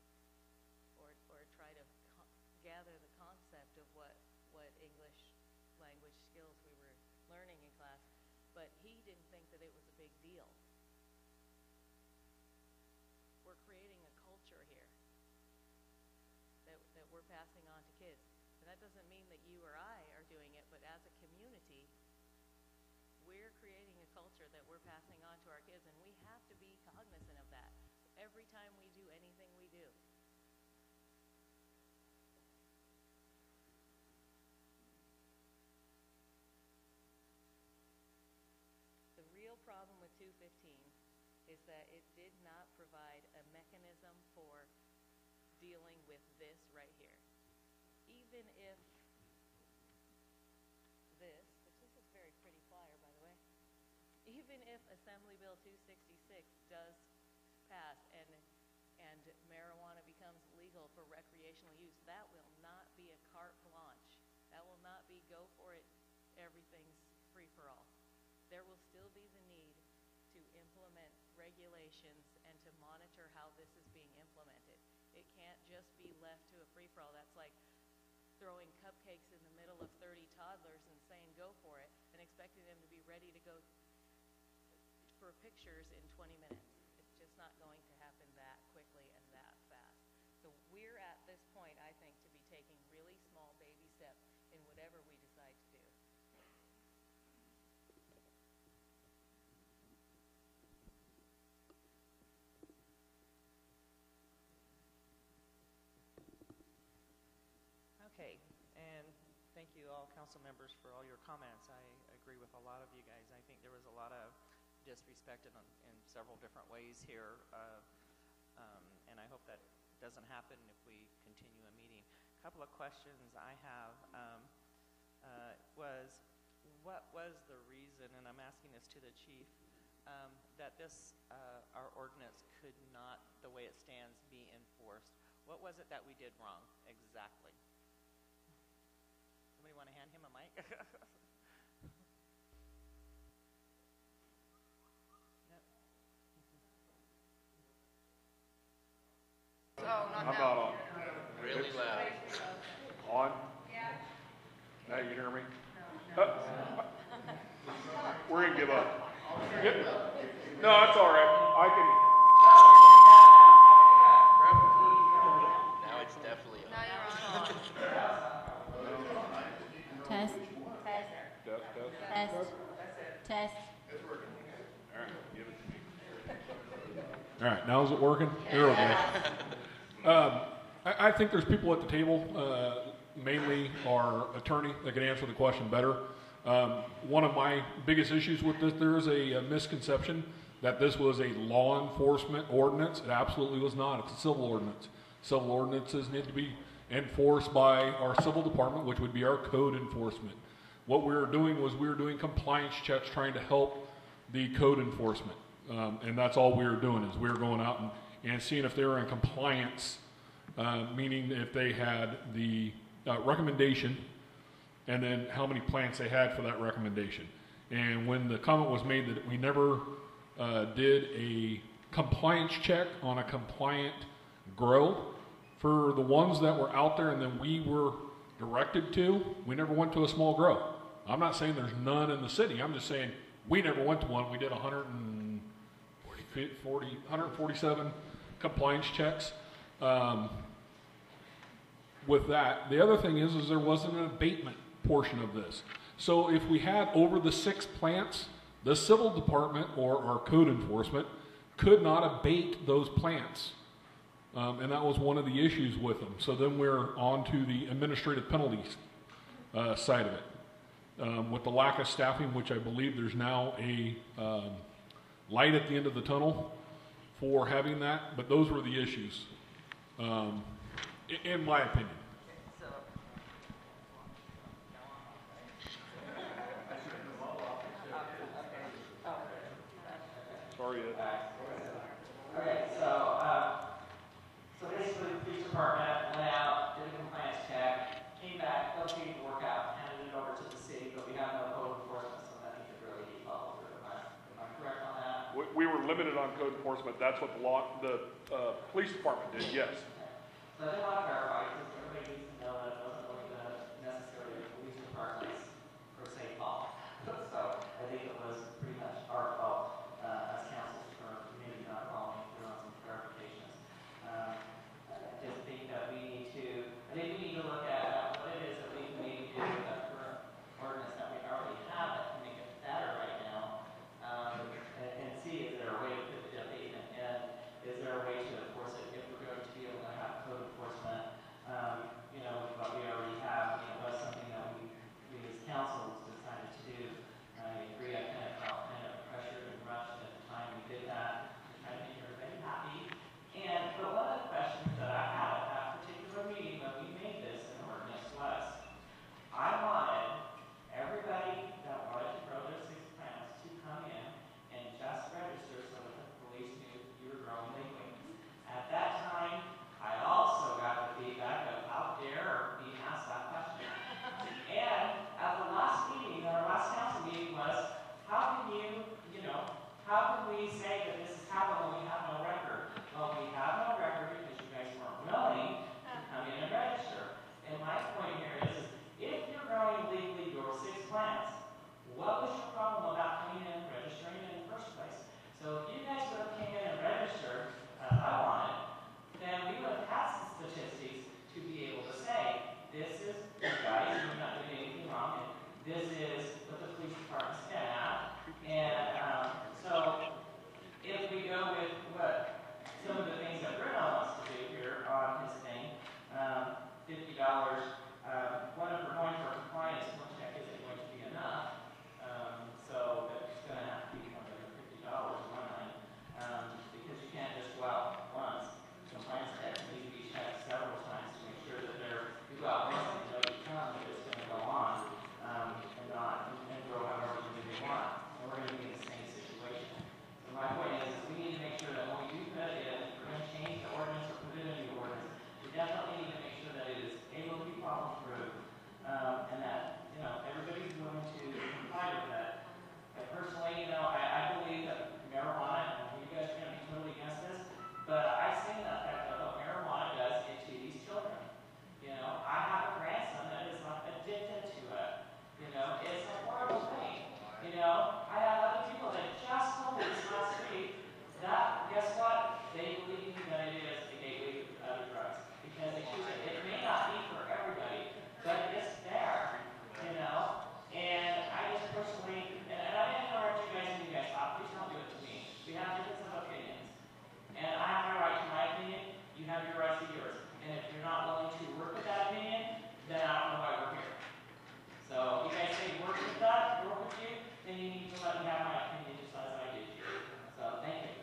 or try to gather the concept of what English language skills we were learning in class, but he didn't think that it was a big deal. We're creating a culture here that we're passing on to kids. And that doesn't mean that you or I are doing it, but as a community, we're creating a culture that we're passing on to our kids, and we have to be cognizant of that every time we do anything we do. The real problem with 215 is that it did not provide a mechanism for dealing with this right here. Even if this, which this is a very pretty flyer, by the way, even if Assembly Bill 266 does pass and marijuana becomes use. That will not be a carte blanche. That will not be go for it, everything's free for all. There will still be the need to implement regulations and to monitor how this is being implemented. It can't just be left to a free for all. That's like throwing cupcakes in the middle of 30 toddlers and saying go for it and expecting them to be ready to go for pictures in 20 minutes. It's just not going to happen that quickly and that fast. So we're at this point, I think, to be taking really small baby steps in whatever we decide to do. Okay, and thank you all council members for all your comments. I agree with a lot of you guys. I think there was a lot of disrespect in several different ways here, and I hope that doesn't happen if we continue a meeting. A couple of questions I have was, what was the reason, and I'm asking this to the chief, that this, our ordinance could not, the way it stands, be enforced? What was it that we did wrong exactly? Somebody want to hand him a mic? Yep. Oh, not I'm now. not on. Really loud. On? Yeah. Now you hear me? No. We're gonna give up. Yep. No, that's all right. I can. Now it's definitely on. Now you're on. Test. Test. Test. Test. All right, give it to me. All right, now is it working? There we go. I think there's people at the table, mainly our attorney, that can answer the question better. One of my biggest issues with this, there is a misconception that this was a law enforcement ordinance. It absolutely was not. It's a civil ordinance. Civil ordinances need to be enforced by our civil department, which would be our code enforcement. What we were doing was we were doing compliance checks trying to help the code enforcement. And that's all we were doing, is we were going out and seeing if they were in compliance, meaning if they had the recommendation and then how many plants they had for that recommendation. And when the comment was made that we never did a compliance check on a compliant grow, for the ones that were out there and then we were directed to, we never went to a small grow. I'm not saying there's none in the city. I'm just saying we never went to one. We did 147 compliance checks. With that, the other thing is there wasn't an abatement portion of this. So if we had over the 6 plants, the civil department or our code enforcement could not abate those plants. And that was one of the issues with them. So then we're on to the administrative penalties side of it. With the lack of staffing, which I believe there's now a light at the end of the tunnel for having that, but those were the issues, in my opinion. Sorry, Ed. Okay, so basically the police department went out, did a compliance check, came back, filled the paperwork out, handed it over to the city, but we have no code enforcement, so nothing could really be followed through. Am I correct on that? We were limited on code enforcement. That's what the police department did, yes. So I did want to clarify, because everybody needs to know that it wasn't really necessarily the police department's per se fault. So I think it was pretty much our fault as councils for maybe not following through on some clarifications. I just think that we need to look at what it is that we can maybe do with that current ordinance that we already have that can make it better right now, and see is there a way to put the abatement in, is there a way to enforce it if we're going to be able to have code enforcement, what we already have, was something that we as councils decided to do. I agree, I kind of felt kind of pressured and rushed at the time we did that to try to make everybody happy. But one of the questions that I had at that particular meeting when we made this an ordinance was, I wanted everybody that wanted to grow their 6 plants to come in and just register so that the police knew you were growing legal. At that time, I also got the feedback of, I what was your problem about coming in and registering in the first place? So if you guys would have came in and registered as I wanted, then we would have had some statistics to be able to say, this is you guys, you're not doing anything wrong, and this is what the police department's been at. And so if we go with what some of the things that Bruno wants to do here on his thing, $50, one of we're going for compliance, one check isn't going to be enough. So it's going to have to be more than $50 one line, because you can't just go out once. Compliance checks need to be checked several times to make sure that you go out once and you know you come, that it's going to go on, and not and grow however many they want. And we're going to be in the same situation. So my point is we need to make sure that when we do put it in, if we're going to change the ordinance or put it in the ordinance, we definitely need to make sure that it is able to be problem proof, and that everybody's willing to comply with that. Personally, I believe that marijuana, and you guys are going to be totally against this, but I've seen the effect of what marijuana does into these children. I have a grandson that is like addicted to it. It's a horrible thing. I have other people that just told me this last week that, guess what? They believe that it is a gateway to other drugs because they choose it. It may not be for everybody, but it's there. And I just personally, and I didn't interrupt you guys when you guys talk. Please don't do it to me. We have difference of opinions. And I have my right to my opinion. You have your right to yours. And if you're not willing to work with that opinion, then I don't know why we're here. So if you guys say work with that, work with you, then you need to let me have my opinion just as I did here. So thank you.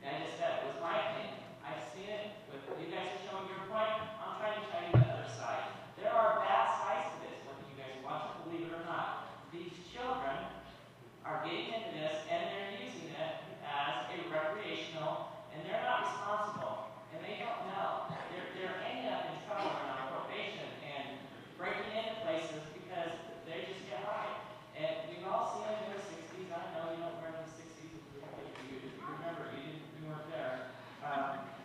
And I just said it was my opinion. I've seen it with you guys are showing your point. I'm trying to tell you the other side. There are bad sides to this, whether you guys want to believe it or not. These children are getting into this and they're using it as a recreational, and they're not responsible, and they don't know. They're ending up in trouble and on probation and breaking into places because they just get high. And we've all seen them in the 60s. I know you don't remember the 60s. If you remember, you weren't there.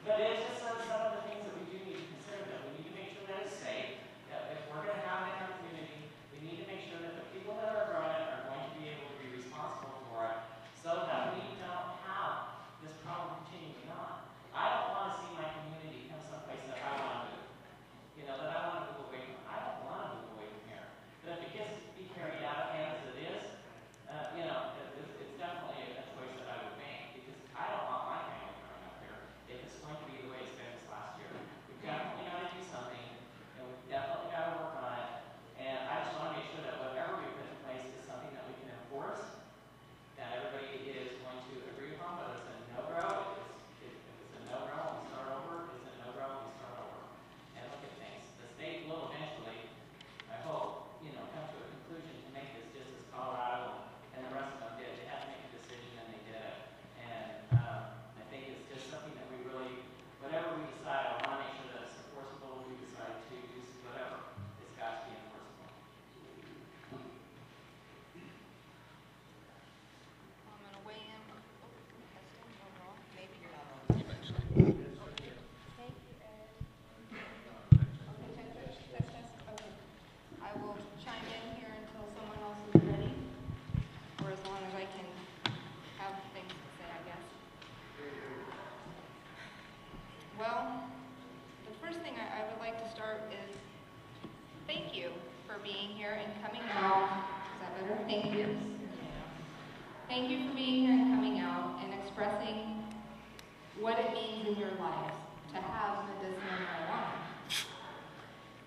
But it's just some of the things that we do need to consider. That we need to make sure that it's safe. That if we're going to have it in our community, we need to make sure that the people that are growing it are going to be able to be responsible for it, so that we don't have this problem continuing on. I don't want to see my community come someplace that I want to move. That I want to move away from. I don't want to move away from here. But if it gets to be carried out of hand as it is, it's definitely a choice that I would make, because I don't want my family growing up here if it's going to be the way it's been this last year. We've definitely got to do something, and we've definitely got to work on it. And I just want to make sure that whatever we put in place is something that we can enforce, that everybody is going to agree upon, whether it's a no-grow. If it's a no-grow, we start over. If it's a no-grow, we start over. And look at things. The state will eventually, I hope, come to a conclusion to make this just as Colorado and the rest of them did. They had to make a decision and they did it. And I think it's just something that we really, whatever we decide, I want to make sure that it's enforceable. We decide to do whatever, it's got to be enforceable. I'm going to weigh in. Maybe you're not on. Thank you, Ed. Okay, test. Okay. I will chime in here until someone else is ready, or as long as I can have things to say, I guess. Well, the first thing I would like to start is thank you for being here and coming out. Is that better? Thank you. Thank you for being here and coming out and expressing what it means in your lives to have medicinal marijuana.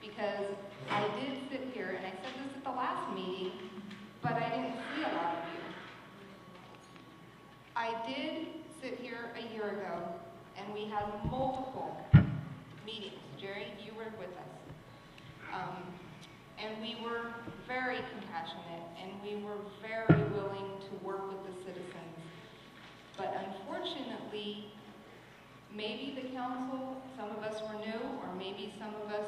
Because I did sit here, and I said this at the last meeting, but I didn't see a lot of you. I did sit here a year ago, and we had multiple meetings. Jerry, you were with us. And we were very compassionate, and we were very willing to work with the citizens. But unfortunately, maybe the council, some of us were new, or maybe some of us,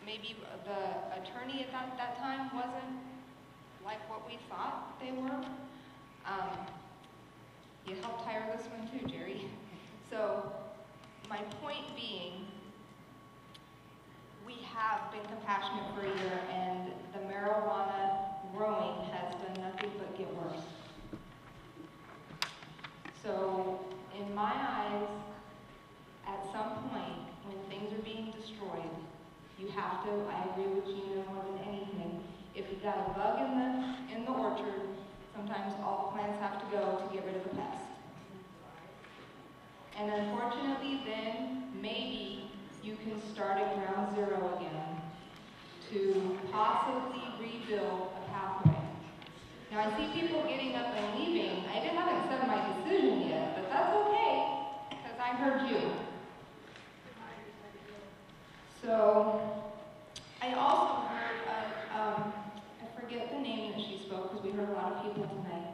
maybe the attorney at that time wasn't like what we thought they were. You helped hire this one too, Jerry. So my point being, we have been compassionate for a year, and the marijuana growing you've got a bug in the orchard, sometimes all the plants have to go to get rid of the pest. And unfortunately then, maybe you can start at ground zero again to possibly rebuild a pathway. Now I see people getting up and leaving. I haven't said my decision yet, but that's okay, because I heard you. So, I also heard, I forget the name that she spoke, because we heard a lot of people tonight,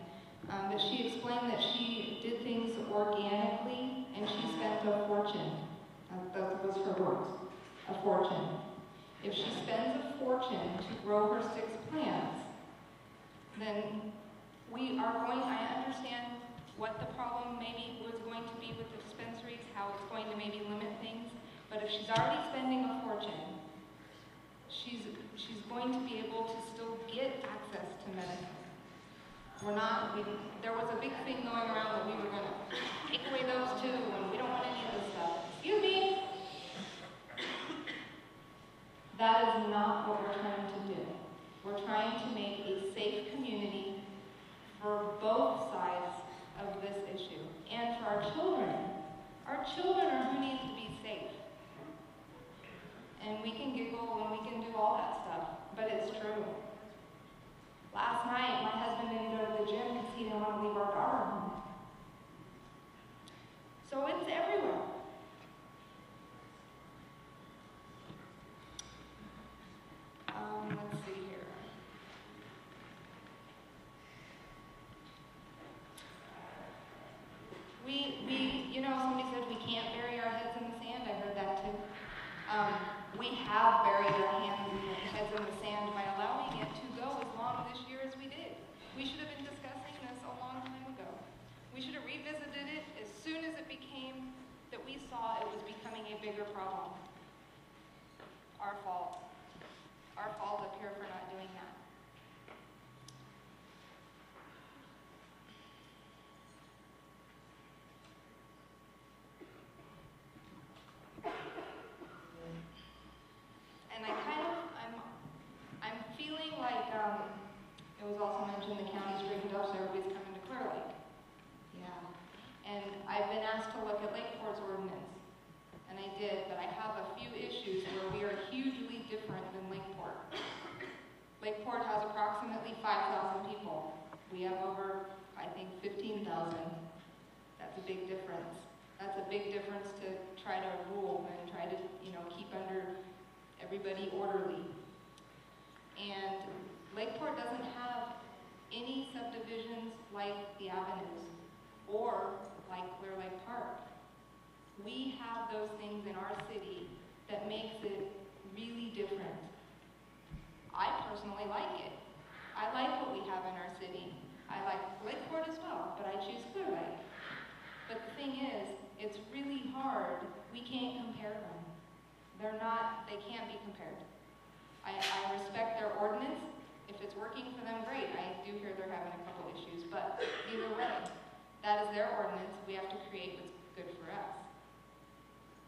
but she explained that she did things organically, and she spent a fortune. That was her words, a fortune. If she spends a fortune to grow her 6 plants, then we are going, I understand what the problem maybe was going to be with the dispensaries, how it's going to maybe limit things, but if she's already spending a fortune, she's going to be able to still get access to medicine. There was a big thing going around that we were going to take away those too, and we don't want any of this stuff. Excuse me? That is not what we're trying to do. We're trying to make a safe community for both sides of this issue. And for our children. Our children are who needs to be safe. And we can giggle and we can do all that stuff, but it's true. Last night, my husband didn't go to the gym because he didn't want to leave our daughter home. So it's everywhere. Let's see here. Somebody said we can't bury our heads in the sand. I heard that too. We have buried our heads in the sand by allowing it to go as long this year as we did. We should have been discussing this a long time ago. We should have revisited it as soon as it became that we saw it was becoming a bigger problem. Our fault. Our fault up here for not doing that. And I'm feeling like, it was also mentioned the county straightened up, so everybody's coming to Clearlake. Yeah. And I've been asked to look at Lakeport's ordinance. And I did, but I have a few issues where we are hugely different than Lakeport. Lakeport has approximately 5,000 people. We have over, I think, 15,000. That's a big difference. That's a big difference to try to rule and try to, keep under everybody orderly. And Lakeport doesn't have any subdivisions like the avenues or like Clearlake Park. We have those things in our city that makes it really different. I personally like it. I like what we have in our city. I like Lakeport as well, but I choose Clearlake. But the thing is, it's really hard. We can't compare them. They can't be compared. I respect their ordinance. If it's working for them, great. I do hear they're having a couple issues, but either way, that is their ordinance. We have to create what's good for us.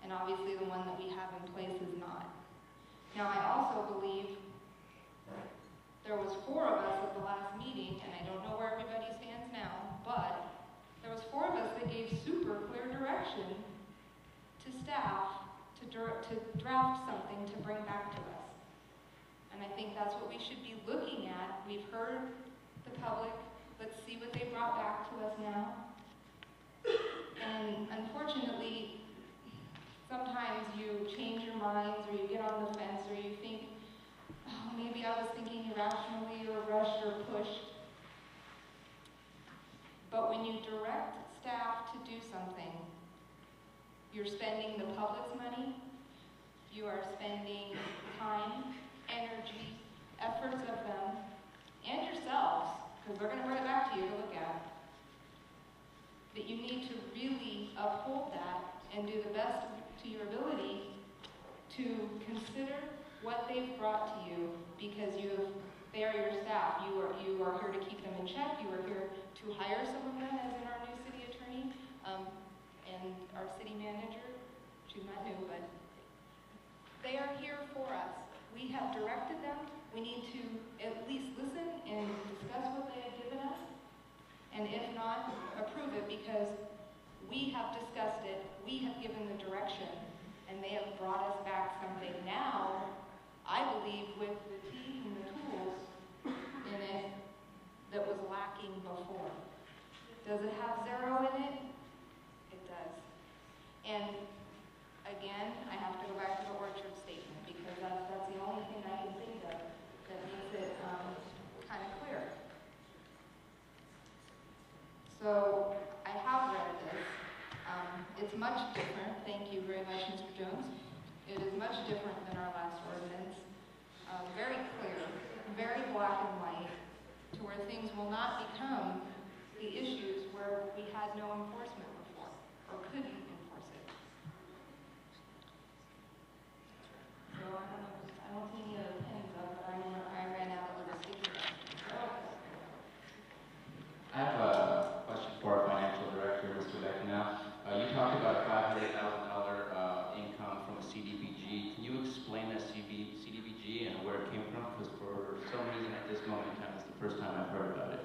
And obviously the one that we have in place is not. Now I also believe there was 4 of us at the last meeting, and I don't know where everybody stands now, but there was 4 of us that gave super clear direction to staff to draft something to bring back to us. And I think that's what we should be looking at. We've heard the public. Let's see what they brought back to us now. And unfortunately, sometimes you change your minds or you get on the fence or you think, oh, maybe I was thinking irrationally or rushed or pushed. But when you direct staff to do something, you're spending the public's money, you are spending time, energy, efforts of them, and yourselves, because they're going to bring it back to you to look at, that you need to really uphold that and do the best to your ability to consider what they've brought to you, because they are your staff. You are here to keep them in check. You are here to hire some of them, as in our new city attorney and our city manager. She's not new, but they are here for us. We have directed them. We need to at least we have discussed it, we have given the direction, and they have brought us back something now, I believe, with the teeth and the tools in it that was lacking before. Does it have zero in it? It does. And again, I have to go back to the orchard statement because that's the only thing I can think of that makes it kind of clear. So I have read this. It's much different. Thank you very much, Mr. Jones. It is much different than our last ordinance. Very clear, very black and white, to where things will not become the issues where we had no enforcement before, or couldn't enforce it. So I don't see any other pens up, but I ran out of the sticky notes. I have a question for our financial director, Mr. Becknow. You talked about a $500,000 income from a CDBG. Can you explain that CDBG and where it came from? Because for some reason at this moment in time, it's the first time I've heard about it.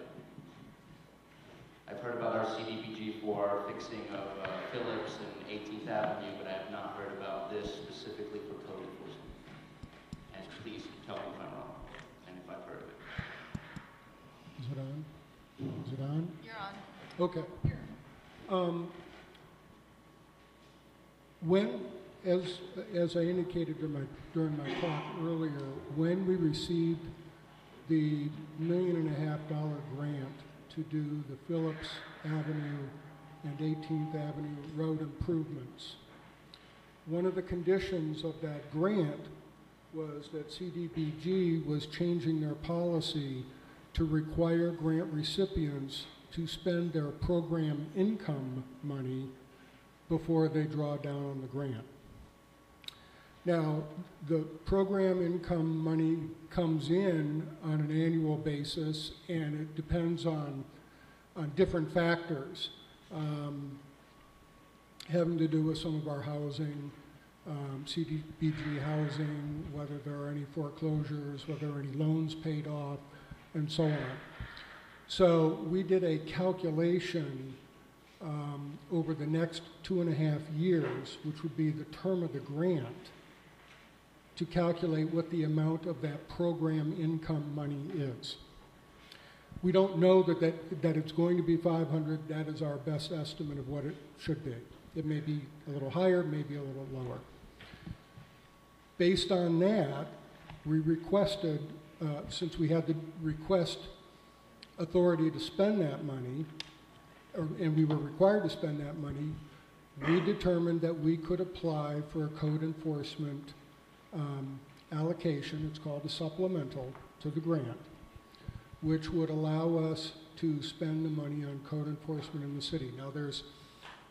I've heard about our CDBG for fixing of Phillips and 18th Avenue, but I have not heard about this specifically for code enforcement. And please tell me if I'm wrong and if I've heard of it. Is it on? Is it on? You're on. Okay. When, as I indicated during my talk earlier, when we received the $1.5 million grant to do the Phillips Avenue and 18th Avenue road improvements, one of the conditions of that grant was that CDBG was changing their policy to require grant recipients to spend their program income money before they draw down on the grant. Now, the program income money comes in on an annual basis, and it depends on different factors having to do with some of our housing, CDBG housing, whether there are any foreclosures, whether there are any loans paid off, and so on. So we did a calculation over the next 2.5 years, which would be the term of the grant, to calculate what the amount of that program income money is. We don't know that it's going to be 500. That is our best estimate of what it should be. It may be a little higher, maybe a little lower. Based on that, we requested, since we had the request authority to spend that money, and we were required to spend that money, we determined that we could apply for a code enforcement allocation. It's called a supplemental to the grant, which would allow us to spend the money on code enforcement in the city. Now,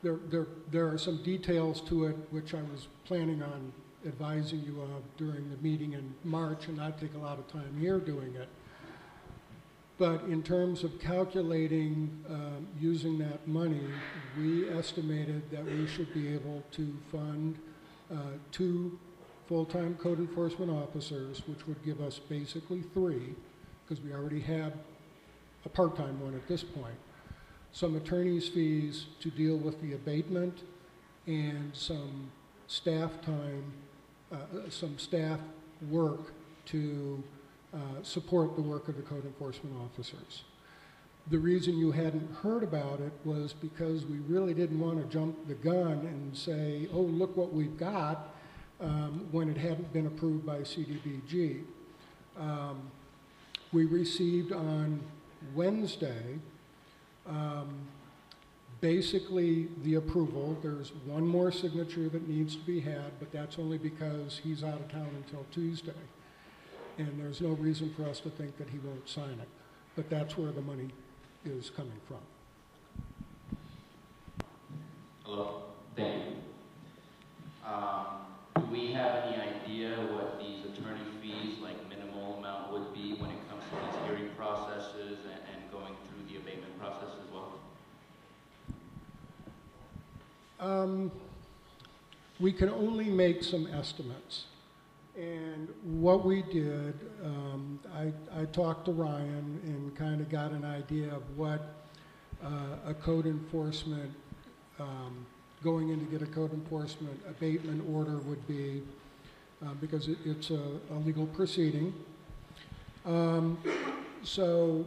there are some details to it which I was planning on advising you of during the meeting in March, and not take a lot of time here doing it. But in terms of calculating using that money, we estimated that we should be able to fund 2 full-time code enforcement officers, which would give us basically 3, because we already have a part-time one at this point. Some attorney's fees to deal with the abatement, and some staff time, some staff work to support the work of the code enforcement officers. The reason you hadn't heard about it was because we really didn't want to jump the gun and say, oh, look what we've got, when it hadn't been approved by CDBG. We received on Wednesday basically the approval. There's one more signature that needs to be had, but that's only because he's out of town until Tuesday. And there's no reason for us to think that he won't sign it. But that's where the money is coming from. Hello? Thank you. Do we have any idea what these attorney fees, like minimal amount, would be when it comes to these hearing processes and going through the abatement process as well? We can only make some estimates. And what we did, I talked to Ryan and kind of got an idea of what a code enforcement going in to get a code enforcement abatement order would be, because it's a legal proceeding. So,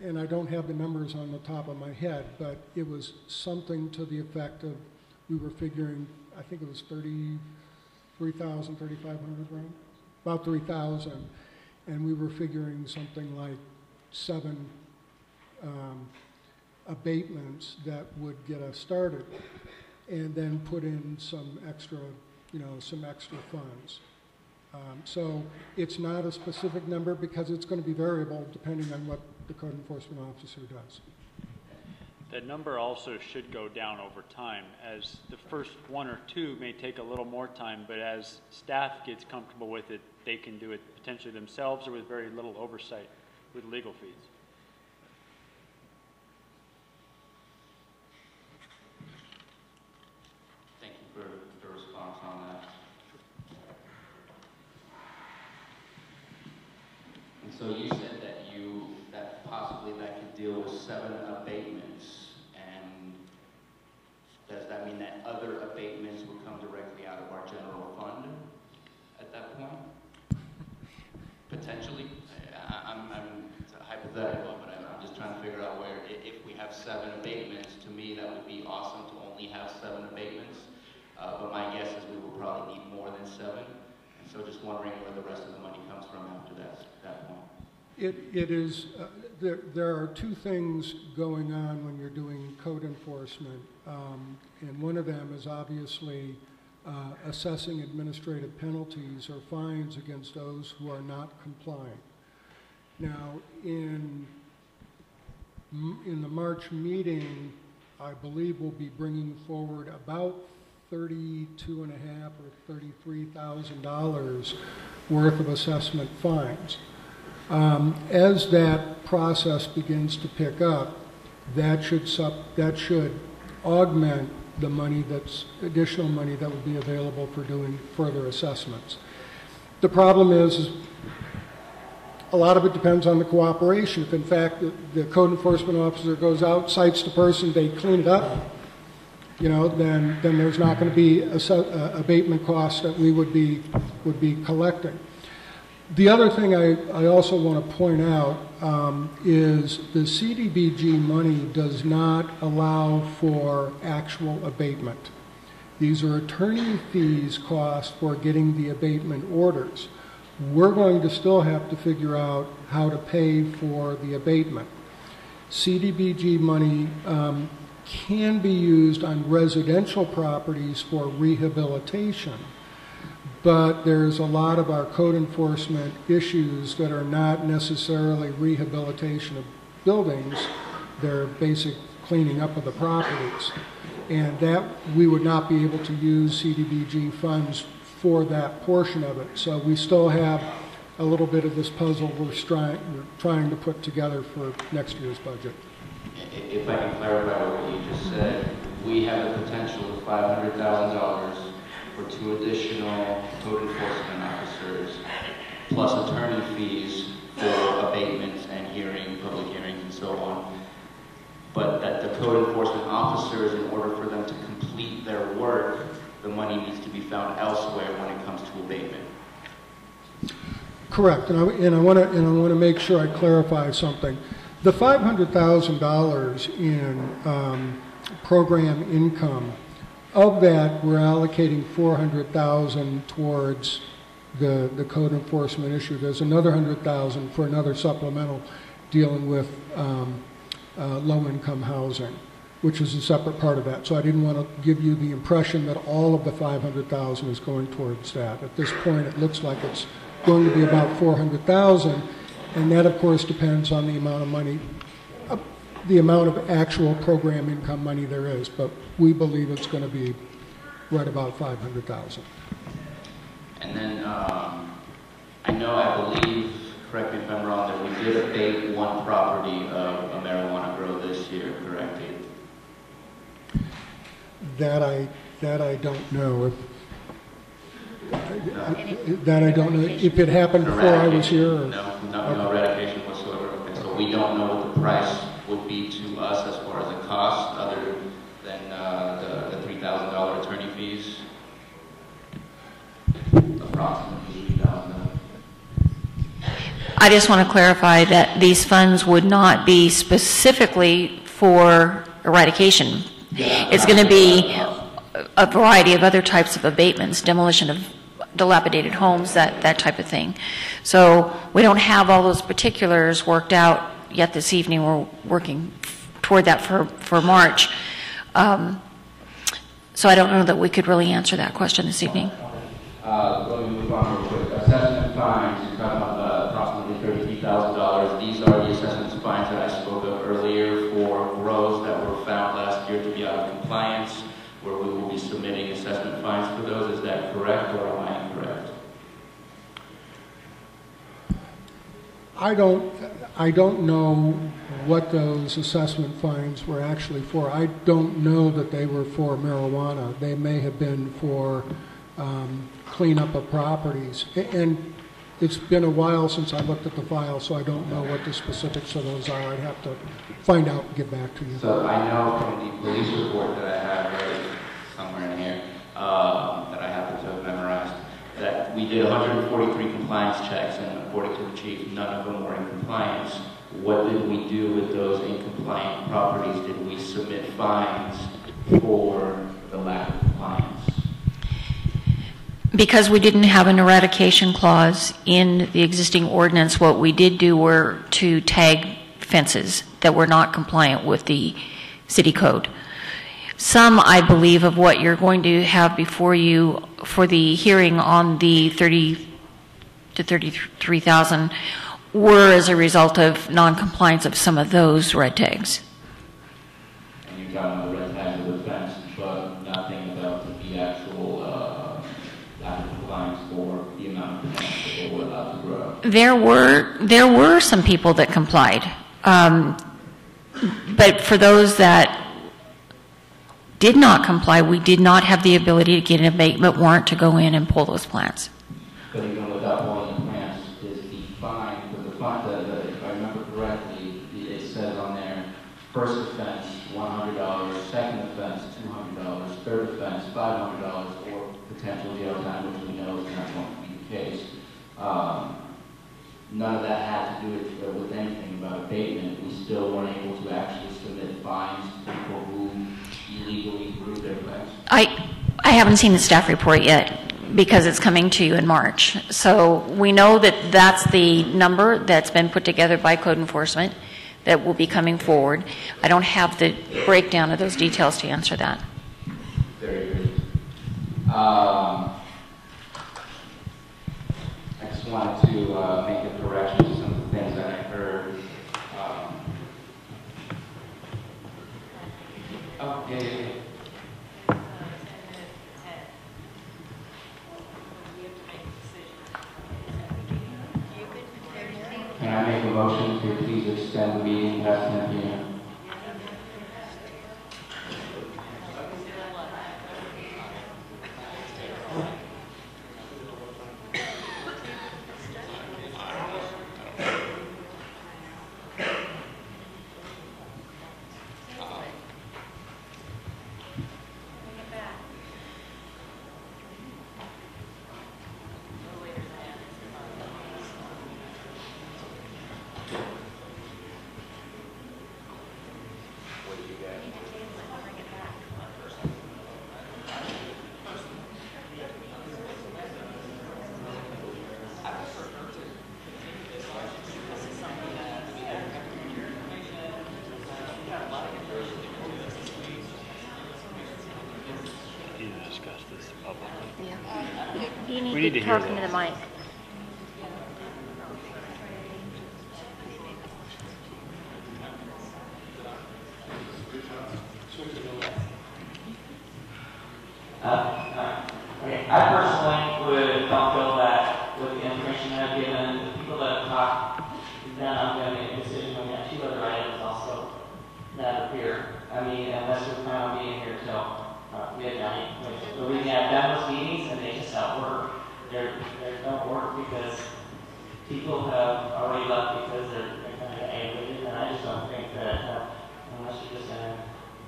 and I don't have the numbers on the top of my head, but it was something to the effect of, we were figuring, I think it was 3,000, 3,500, right? About 3,000. And we were figuring something like 7 abatements that would get us started, and then put in some extra, some extra funds. So it's not a specific number because it's going to be variable depending on what the code enforcement officer does. The number also should go down over time, as the first 1 or 2 may take a little more time, but as staff gets comfortable with it, they can do it potentially themselves or with very little oversight with legal fees. Thank you for the response on that. And so you said that possibly that could deal with 7 abatements, and does that mean that other abatements would come directly out of our general fund at that point? Potentially? It's a hypothetical, but I'm just trying to figure out where, if we have 7 abatements, to me that would be awesome to only have 7 abatements, but my guess is we will probably need more than 7, and so just wondering where the rest of the money comes from after that point. It is, there are 2 things going on when you're doing code enforcement, and one of them is obviously assessing administrative penalties or fines against those who are not complying. Now, in the March meeting, I believe we'll be bringing forward about $32,500 or $33,000 worth of assessment fines. As that process begins to pick up, that should augment the money additional money that would be available for doing further assessments. The problem is a lot of it depends on the cooperation. If in fact the code enforcement officer goes out, cites the person, they clean it up, then there's not going to be abatement costs that we would be collecting. The other thing I also want to point out is the CDBG money does not allow for actual abatement. These are attorney fees cost for getting the abatement orders. We're going to still have to figure out how to pay for the abatement. CDBG money can be used on residential properties for rehabilitation, but there's a lot of our code enforcement issues that are not necessarily rehabilitation of buildings. They're basic cleaning up of the properties. And that we would not be able to use CDBG funds for that portion of it. So we still have a little bit of this puzzle we're trying to put together for next year's budget. If I can clarify what you just said, we have the potential of $500,000 for 2 additional code enforcement officers, plus attorney fees for abatements and public hearings and so on. But that the code enforcement officers, in order for them to complete their work, the money needs to be found elsewhere when it comes to abatement. Correct, and I want to make sure I clarify something. The $500,000 in program income, of that we're allocating $400,000 towards the code enforcement issue. There's another $100,000 for another supplemental dealing with low-income housing, which is a separate part of that. So I didn't want to give you the impression that all of the $500,000 is going towards that. At this point, it looks like it's going to be about $400,000, and that, of course, depends on the amount of money, the amount of actual program income money there is. But we believe it's going to be right about $500,000. And then I believe, correct me if I'm wrong, that we did abate 1 property of a marijuana grow this year, correct? That I don't know. That I don't know. If it happened before I was here? Or? No eradication whatsoever. Okay, so we don't know what the price would be to us as far as the cost, than the $3,000 attorney fees. Approximately $3,000. I just want to clarify that these funds would not be specifically for eradication. It's going to be a variety of other types of abatements, demolition of dilapidated homes, that type of thing. So we don't have all those particulars worked out yet this evening. We're working toward that for March. So I don't know that we could really answer that question this evening. Let me move on real quick. Assessment fines, you're talking about approximately $33,000. These are the assessment fines that I spoke of earlier for grows that were found last year to be out of compliance, where we will be submitting assessment fines for those. Is that correct, or am I incorrect? I don't know what those assessment fines were actually for. I don't know that they were for marijuana. They may have been for cleanup of properties. And it's been a while since I looked at the file, so I don't know what the specifics of those are. I'd have to find out and get back to you. So I know from the police report that I have right somewhere in here, that I happen to have memorized, that we did 143 compliance checks, and according to the chief, none of them were in compliance. What did we do with those incompliant properties? Did we submit fines for the lack of compliance? Because we didn't have an eradication clause in the existing ordinance, what we did do were to tag fences that were not compliant with the city code. Some, I believe, of what you're going to have before you for the hearing on the 30 to 33,000 were as a result of non-compliance of some of those red tags. And you're talking about the red tags of the fence, but nothing about the actual lack of compliance for the amount of plants that they were allowed to grow. There were some people that complied, but for those that did not comply, we did not have the ability to get an abatement warrant to go in and pull those plants. But even without pulling the plants, is the fine, because the fine, if I remember correctly, it says on there, first offense, $100, second offense, $200, third offense, $500, or potential jail time, which we know is not going to be the case. None of that had to do with anything about abatement. We still weren't able to actually submit fines to people who illegally grew their plants. I haven't seen the staff report yet because it's coming to you in March. So we know that that's the number that's been put together by code enforcement that will be coming forward. I don't have the breakdown of those details to answer that. Very good. I just wanted to make a correction to some of the things that I heard. Can I make a motion to please extend the meeting past 10 p.m.? You We need to hear talk into the mic. Okay, I personally don't feel that with the information I've given, the people that have talked, then I'm going to make a decision on that. Two other items also that appear. I mean, unless we plan on being here till midnight. The reason I've done those meetings and they just don't work. They don't work because people have already left because they're kind of angry, and I just don't think that unless you're just going to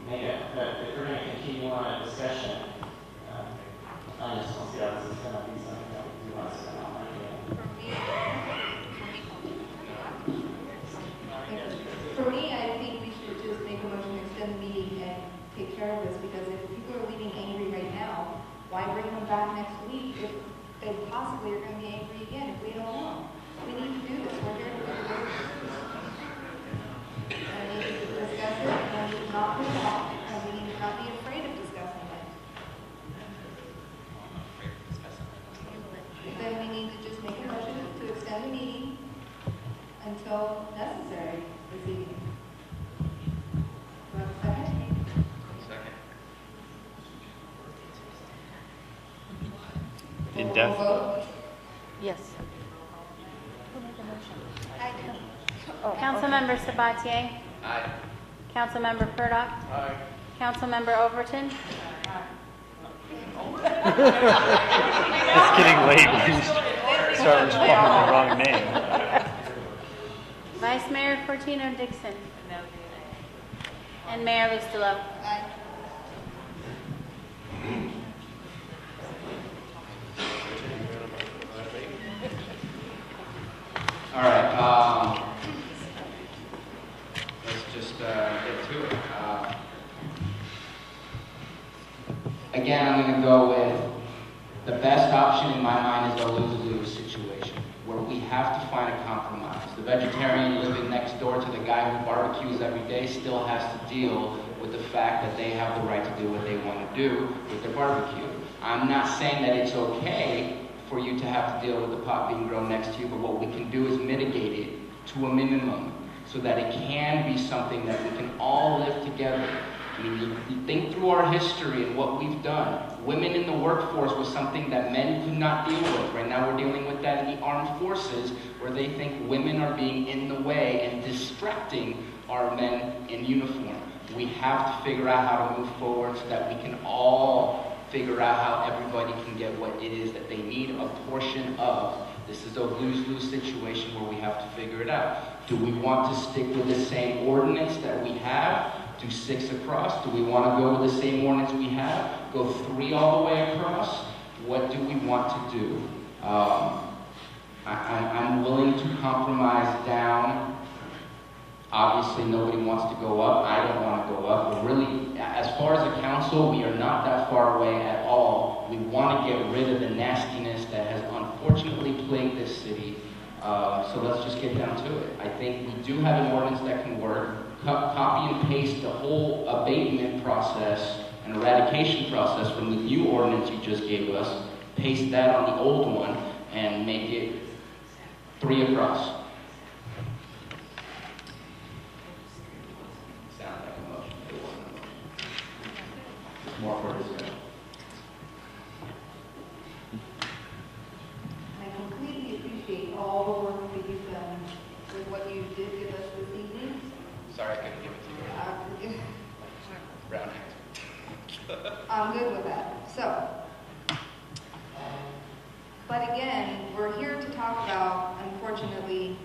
make it, if we're going Roll Def- call vote. Yes. Councilmember Sabatier? Aye. Councilmember Purdock? Aye. Councilmember Overton? It's getting late when you start responding the wrong name. Vice Mayor Fortino Dixon? And Mayor Listillo? Aye. All right, let's just get to it. Again, I'm going to go with the best option in my mind is a lose-lose situation, where we have to find a compromise. The vegetarian living next door to the guy who barbecues every day still has to deal with the fact that they have the right to do what they want to do with their barbecue. I'm not saying that it's okay for you to have to deal with the pot being grown next to you, but what we can do is mitigate it to a minimum so that it can be something that we can all live together. I mean, you think through our history and what we've done. Women in the workforce was something that men could not deal with. Right now we're dealing with that in the armed forces, where they think women are being in the way and distracting our men in uniform. We have to figure out how to move forward so that we can all figure out how everybody can get what it is that they need a portion of. This is a lose-lose situation where we have to figure it out. Do we want to stick with the same ordinance that we have? Do 6 across? Do we want to go with the same ordinance we have? Go 3 all the way across? What do we want to do? I'm willing to compromise down. Obviously, nobody wants to go up. I don't want to go up. But really, as far as a council, we are not that far away at all. We want to get rid of the nastiness that has unfortunately plagued this city. So let's just get down to it. I think we do have an ordinance that can work. Copy and paste the whole abatement process and eradication process from the new ordinance you just gave us. Paste that on the old one and make it 3 across. More for discussion. I completely appreciate all the work that you've done with what you did give us this evening. Sorry I couldn't give it to you. Brown I'm good with that. So, but again, we're here to talk about, unfortunately,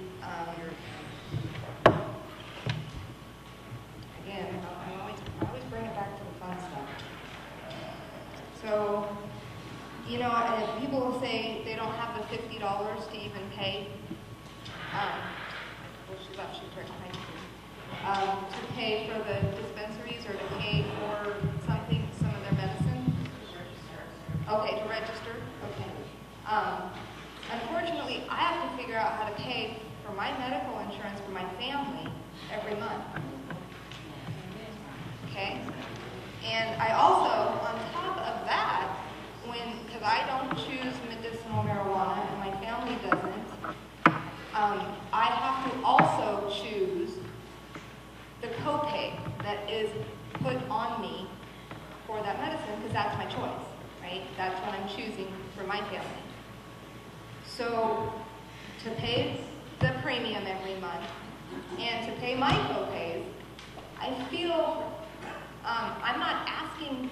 again, I always bring it back to the fun stuff. So, you know, people will say they don't have the $50 to even pay. Well, she's up, she's right behind you. To pay for the dispensaries or to pay for something, some of their medicine? Okay, to register? Okay. Unfortunately, I have to figure out how to pay for my medical insurance for my family every month. Okay? And I also, on top of that, because I don't choose medicinal marijuana and my family doesn't, I have to also choose the copay that is put on me for that medicine, because that's my choice, right? That's what I'm choosing for my family. So to pay the premium every month and to pay my copays, I feel I'm not asking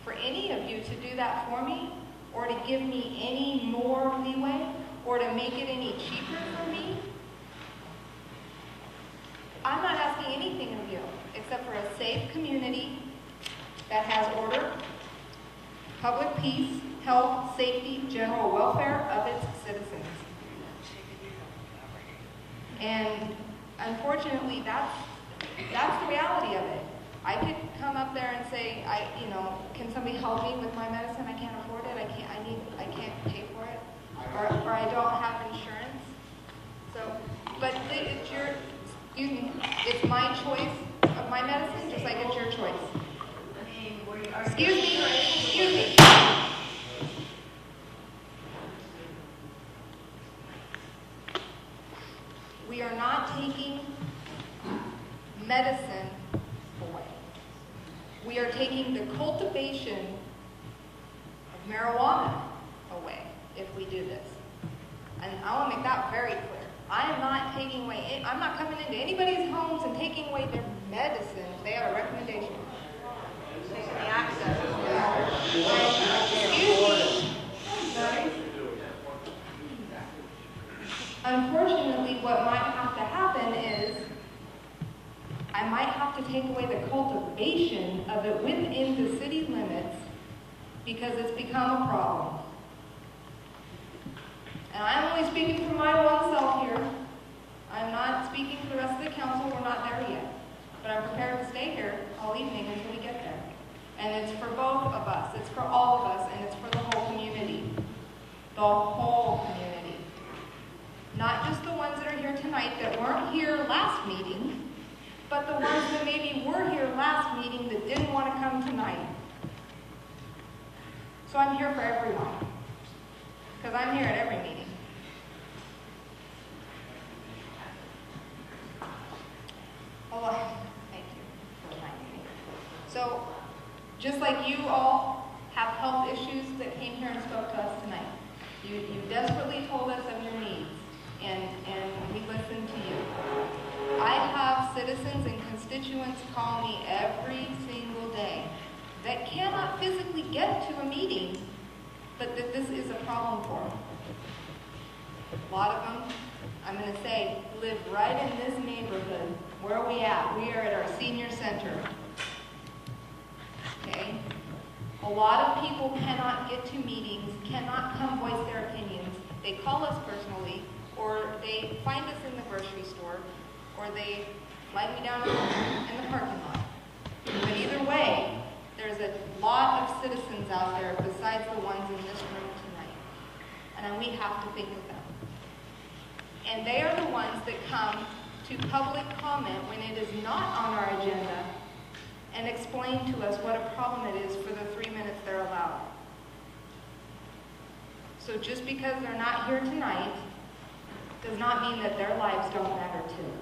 for any of you to do that for me or to give me any more leeway or to make it any cheaper for me. I'm not asking anything of you except for a safe community that has order, public peace, health, safety, general welfare of its citizens. And unfortunately, that's the reality of it. I could come up there and say, can somebody help me with my medicine? I can't afford it. I can't pay for it, or I don't have insurance. So, but it's my choice of my medicine, just like it's your choice. Excuse me. We are not taking medicine away. We are taking the cultivation of marijuana away. if we do this. And I want to make that very clear. I am not taking away, I'm not coming into anybody's homes and taking away their medicine if they have a recommendation. Taking the access. Excuse me. Unfortunately, what might have to happen is I might have to take away the cultivation of it within the city limits because it's become a problem. And I'm only speaking for my one self here. I'm not speaking for the rest of the council. We're not there yet. But I'm prepared to stay here all evening until we get there. And it's for both of us. It's for all of us, and it's for the whole community. The whole community. Not just the ones that are here tonight that weren't here last meeting, but the ones that maybe were here last meeting that didn't want to come tonight. So I'm here for everyone, because I'm here at every meeting. Oh, thank you for reminding me. So, just like you all have health issues that came here and spoke to us tonight, you desperately told us of your needs, and we listened to you. I have citizens and constituents call me every single day that cannot physically get to a meeting, but that this is a problem for them. A lot of them, I'm going to say, live right in this neighborhood. Where are we at? We are at our senior center. Okay? A lot of people cannot get to meetings, cannot come voice their opinions. They call us personally, or they find us in the grocery store, or they flag me down in the parking lot. But either way, there's a lot of citizens out there besides the ones in this room tonight. And we have to think of them. And they are the ones that come to public comment when it is not on our agenda and explain to us what a problem it is for the 3 minutes they're allowed. So just because they're not here tonight does not mean that their lives don't matter too.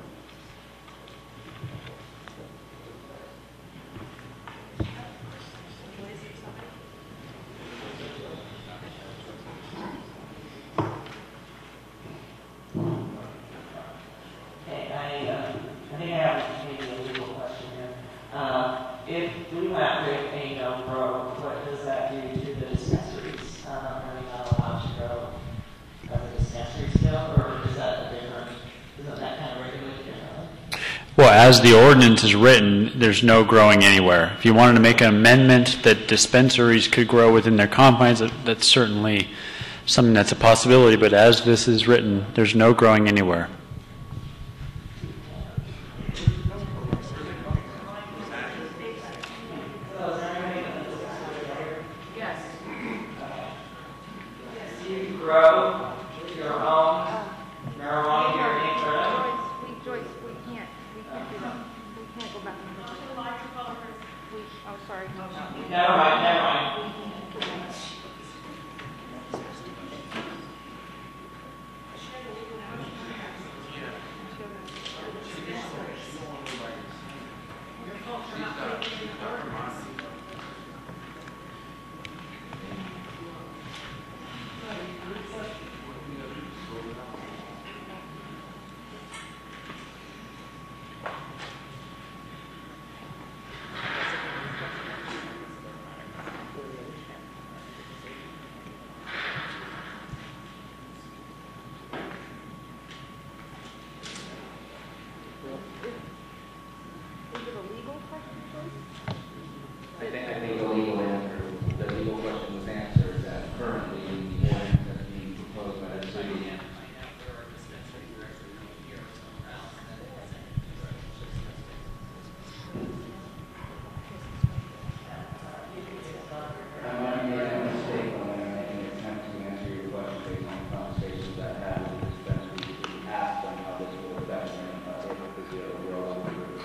I think I have maybe a legal question here. If we went with a no-grow, what does that do to the dispensaries? Are we not allowed to grow as a dispensary still, or is that different? Isn't that kind of regulated differently? Well, as the ordinance is written, there's no growing anywhere. If you wanted to make an amendment that dispensaries could grow within their confines, that's certainly something that's a possibility, but as this is written, there's no growing anywhere. Grow your own marijuana here in Clearlake? Joyce, we can't do that. We can't go back. Oh, sorry. Never mind. I think the legal question was answered, that currently the ordinance that's being proposed by the city. I might be making a mistake when I'm making an attempt to answer your question based on conversations I had with the dispensaries to ask them how this will affect them because the overall group.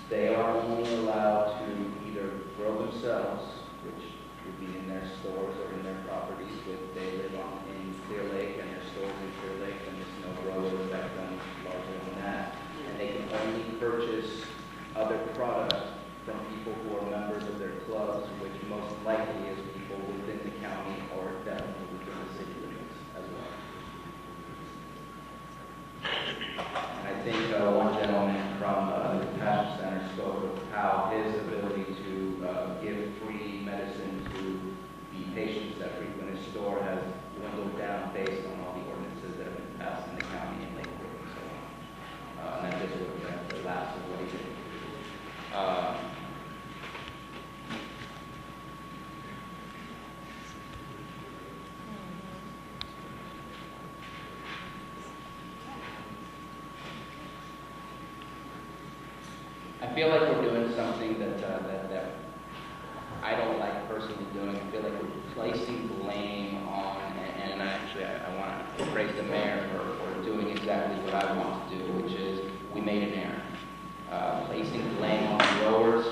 They are only allowed to either grow themselves, which would be in their stores or in their properties, if they live in Clearlake and their stores in Clearlake, then there's no grow will affect them larger than that. And they can only purchase other products from people who are members of their clubs, which most likely is people within the county or definitely within the city limits as well. And I think one gentleman from the Compassion Center spoke of how his ability to give free medicine to the patients that frequent his store has dwindled down based on all the ordinances that have been passed in the county and Lakewood and so on. And that just would have been the last of what he did. I feel like we're doing something that I don't like personally doing. I feel like we're placing blame on, and actually I want to praise the mayor for doing exactly what I want to do, which is we made an error. Placing blame on the growers.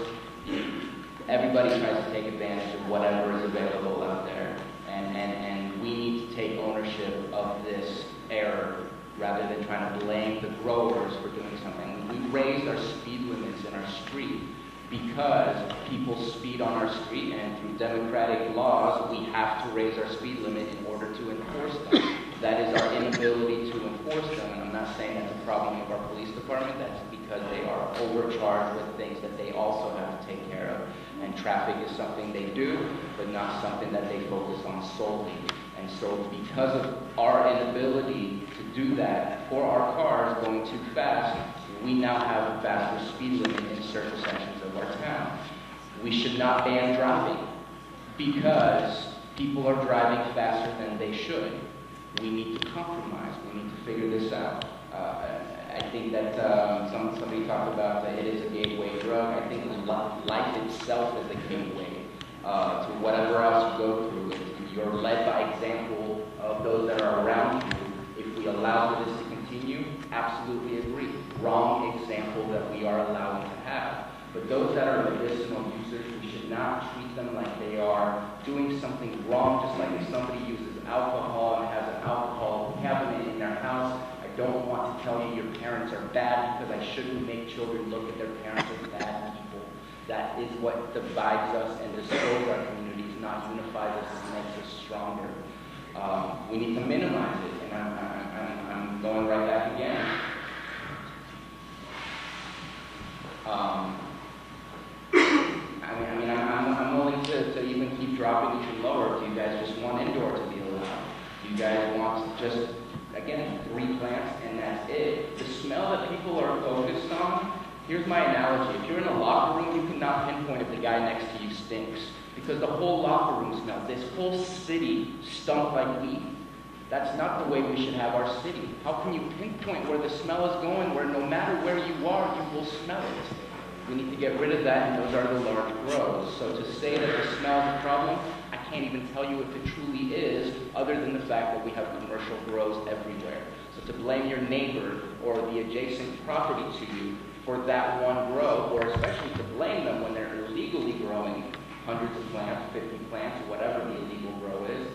Everybody tries to take advantage of whatever is available out there, and we need to take ownership of this error rather than trying to blame the growers for doing something. We raised our speed limits in our street because people speed on our street, and through democratic laws, we have to raise our speed limit in order to enforce them. That is our inability to enforce them, and I'm not saying that's a problem of our police department. That's because they are overcharged with things that they also have to take care of. And traffic is something they do, but not something that they focus on solely. And so because of our inability to do that for our cars going too fast, we now have a faster speed limit in certain sections of our town. We should not ban driving because people are driving faster than they should. We need to compromise. We need to figure this out. I think that somebody talked about that it is a gateway drug. I think life itself is a gateway to whatever else you go through. You're led by example of those that are around you. If we allow for this to continue, absolutely agree. Wrong example that we are allowing to have. But those that are medicinal users, we should not treat them like they are doing something wrong, just like if somebody uses alcohol and has an alcohol cabinet in their house. I don't want to tell you your parents are bad because I shouldn't make children look at their parents as bad people. That is what divides us and destroys our communities, not unifies us and makes us stronger. We need to minimize it, and I'm going right back again. I'm willing to even keep dropping even lower if you guys just want indoor to be allowed. You guys want just, again, 3 plants and that's it. The smell that people are focused on, here's my analogy. If you're in a locker room, you cannot pinpoint if the guy next to you stinks because the whole locker room smells. This whole city stunk like weed. That's not the way we should have our city. How can you pinpoint where the smell is going, where no matter where you are, you will smell it? We need to get rid of that, and those are the large grows. So to say that the smell is a problem, I can't even tell you if it truly is, other than the fact that we have commercial grows everywhere. So to blame your neighbor or the adjacent property to you for that one grow, or especially to blame them when they're illegally growing hundreds of plants, 50 plants, or whatever the illegal grow is,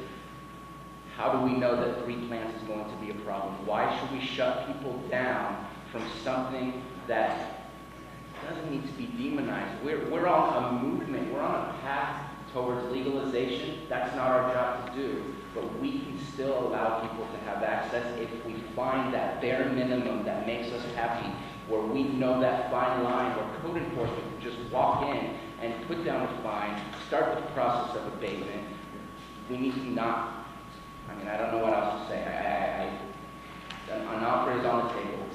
how do we know that 3 plants is going to be a problem? Why should we shut people down from something that doesn't need to be demonized? We're on a movement. We're on a path towards legalization. That's not our job to do. But we can still allow people to have access if we find that bare minimum that makes us happy, where we know that fine line, where code enforcement can just walk in and put down a fine, start the process of abatement. We need to not, I don't know what else to say. An offer is on the table.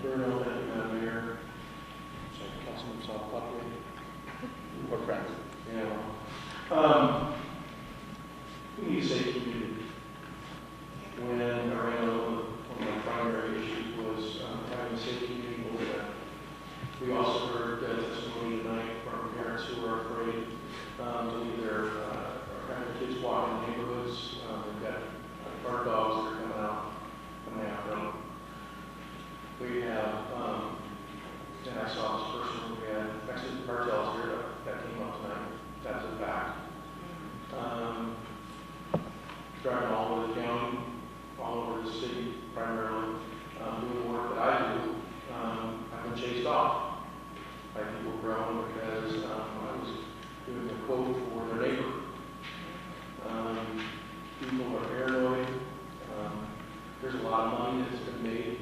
Bruno, Madam Mayor, Councilman South Buckley. We're friends. Yeah. We need to say community. When I ran over, one of my primary issues was having a safe community over there. We also heard testimony tonight from parents who are afraid to leave their kids walk in neighborhoods. They've got guard dogs that are coming after them. We have, and I saw this person, we had, actually the cartels here that came up tonight. That's a fact. Driving all over the county, all over city primarily, doing the work that I do, I've been chased off by people growing because I was doing a quote for their neighbor. People are paranoid. There's a lot of money that's been made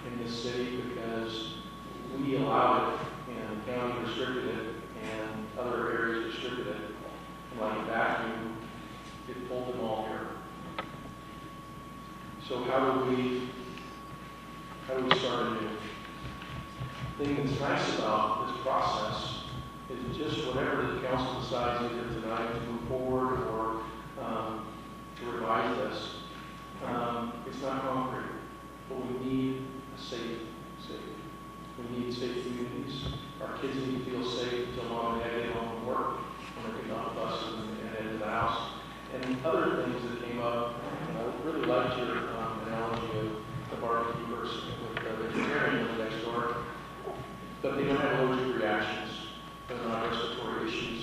in this city because we allowed it and the county restricted it and other areas restricted it. And like a vacuum, it pulled them all here. So how do we start anew? The thing that's nice about this process is just whatever the council decides either tonight to move forward or to revise this, it's not concrete, but we need a safe city. We need safe communities. Our kids need to feel safe until mom and dad get home from work when they get off the bus and head to the house. And other things that came up, I really liked your analogy of the barkeepers with the vegetarian next door, but they don't have allergic reactions. They're not respiratory issues.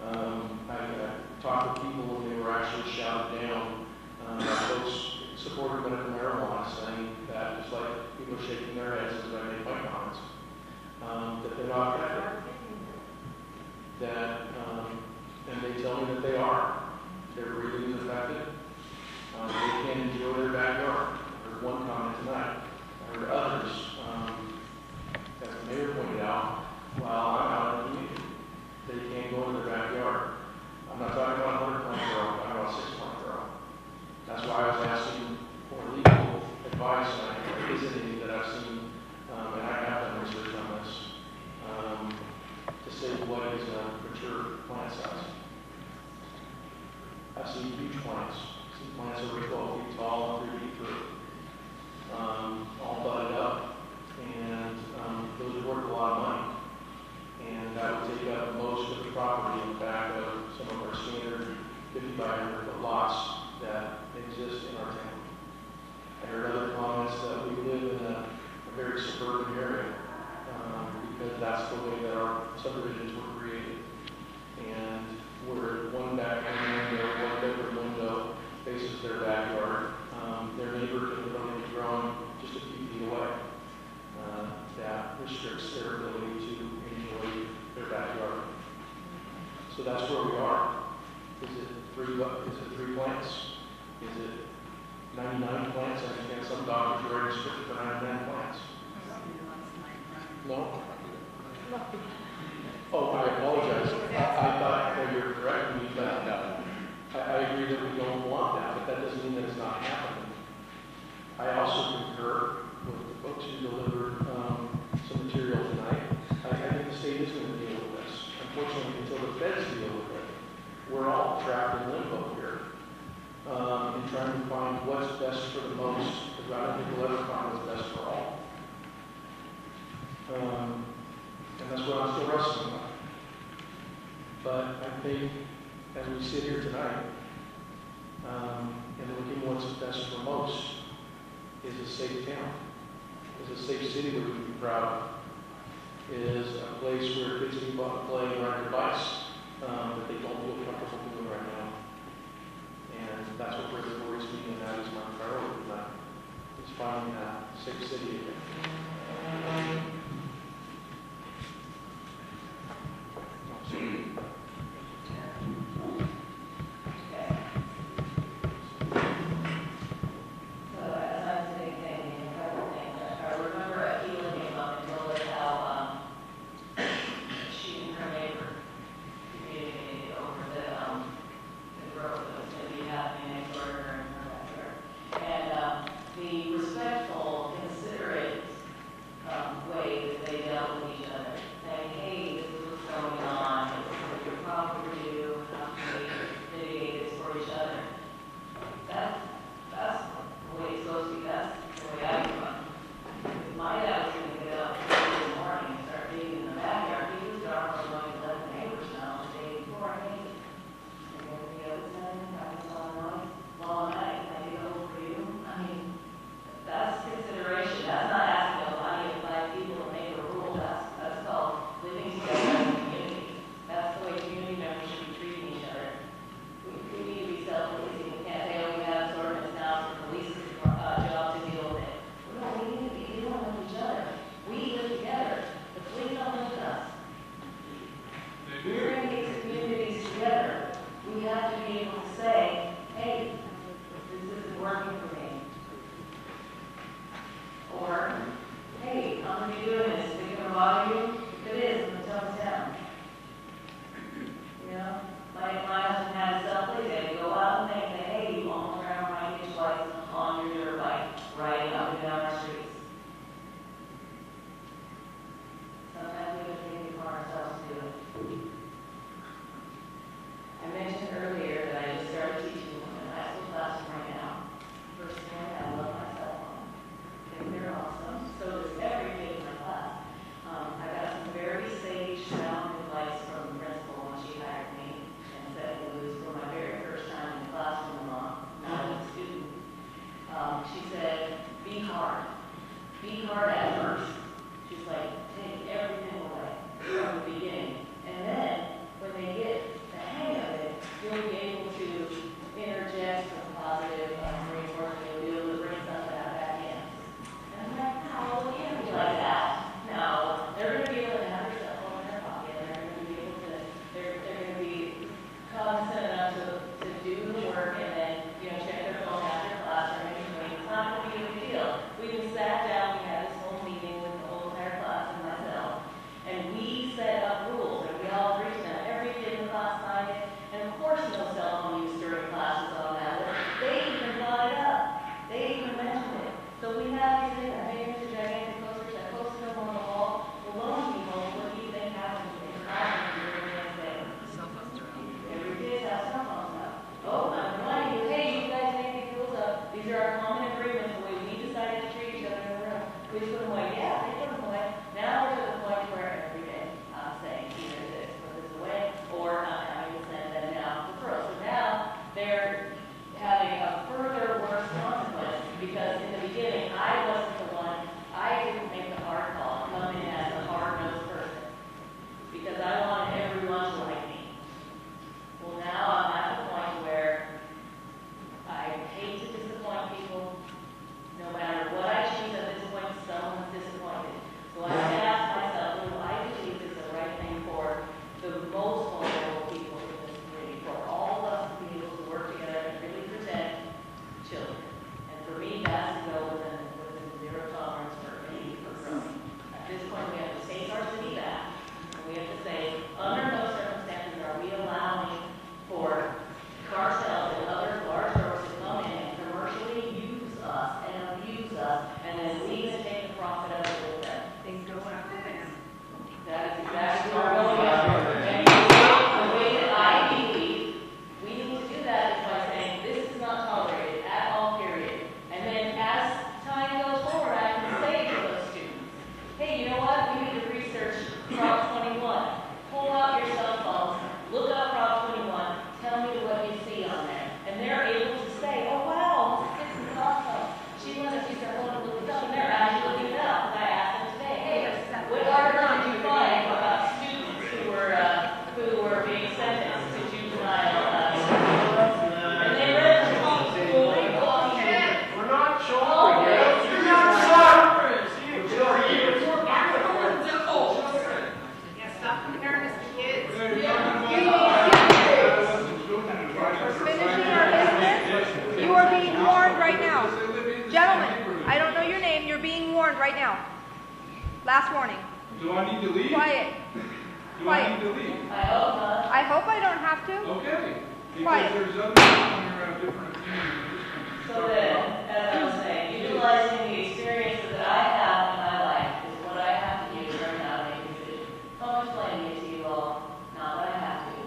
I talked with people and they were actually shouted down by folks supporting medical marijuana, saying that just like people are shaking their heads as I make my comments, that they're not affected. And they tell me that they are. Their breathing is affected. They can't enjoy their backyard. I heard one comment tonight. I heard others, as the mayor pointed out, while I'm out in the community, they can't go into their backyard. I'm not talking about 100 plant grow, I'm talking about 6 plant grow. That's why I was asking for legal advice, and there isn't any that I've seen, and I have done research on this, to say what is a mature plant size. I've seen huge plants. I've seen plants over 12 feet tall and 3 feet through, all budded up, and those are worth a lot of money. And that would take up most of the property in the back of some of our standard 50 by 100 foot lots that exist in our town. I heard other comments that we live in a very suburban area because that's the way that our subdivisions were created. And where one back window, one bedroom window faces their backyard, their neighbor can literally be growing just a few feet away. That restricts their ability to enjoy their backyard. So that's where we are. Is it 3 plants? Is it 99 plants? I understand some doctors are restricted for 99 plants. No? Oh, I apologize. I thought that you were correcting me, but no. I agree that we don't want that, but that doesn't mean that it's not happening. I also concur with the folks who delivered some material tonight. I think the state is going to deal with this. Unfortunately, until the feds deal with it, we're all trapped in limbo here in trying to find what's best for the most, because I don't think we'll ever find what's best for all. And that's what I'm still wrestling with. But I think as we sit here tonight and looking what's best for most is a safe town, is a safe city that we can be proud of, is a place where kids can go out and play and ride their bikes that they don't feel comfortable doing right now. And that's what really worries me, and that is my priority tonight, is finding that safe city again. The respectful, considerate way at the beginning. And then, when they get the hang of it, you'll be able to interject some positive reinforcement. You'll be able to bring some of that back in. And I'm like, no, it can't be like that. No, they're going to be able to have their cell phone in their pocket. They're going to be able to, they're going to be cognizant enough to do the work and then, check their phone after class or anything. It's not going to be a big deal. We even sat down, we had this whole meeting with the whole entire class and myself, and we set up rules, and we all agreed to them. Every kid in the class signed it, and of course no cell phone use during classes on that list. They even brought it up. They even mentioned it. So we have these things, hey, Mr. Gigantic posters, I posted them on the wall. Well, lo and behold, what do you think happens in the classroom during the next day? Cell phones are on. Every kid has cell phones out. Oh, I'm reminding you, hey, you guys make these rules up. These are our common agreements, the way we decided to treat each other in the room. We just put them away. Yeah, they put them away. Now we're to the point where every day I'm saying either this, put this away, or I'm having to send them down to throw. So now they're having a further worse consequence because in the beginning I wasn't the one, I didn't make the hard call, come in as a hard-nosed person because I wanted everyone to like me. Well, now I'm at the point where I hate to disappoint people. No matter what I choose at this point, someone's disappointed. So I have to ask myself, what do I believe is the right thing for the most vulnerable people in this community, for all of us to be able to work together and really protect children. And for me, that's to go within zero tolerance for any growing. At this point, we have to take our city back, and we have to say, under no circumstances are we allowing for cartels and other large stores to come in and commercially use us and abuse us, and then leave and take the profit of it with them. Things go after them. That is exactly what we're going after. And the way that I believe we need to do that is by saying this is not tolerated at all, period. And then as time goes forward, I can say to those students, hey, you know what? We need to research Prop 21. Pull out your cell phones, look up Prop 21, tell me what you see on there. And they're able to say, oh wow, Mrs. Dixon's awesome. She said, well, look it up, and they're actually looking it up. And I asked them today, hey, what article did you find about students who were being sentenced to juvenile and they read the whole school. We're not Oh, children. you're not children. Yeah, stop comparing us to kids. Finishing our business. You are being warned right now. Gentlemen, I don't know your name. You're being warned right now. Last warning. Do I need to leave? Quiet. Do I need to leave? I hope not. I hope I don't have to. Okay. Quiet. Because there's other people here who have different opinions. So then, as I was saying, utilizing the experiences that I have in my life is what I have to use right now to make a decision. I'm explaining it to you all, not that I have to.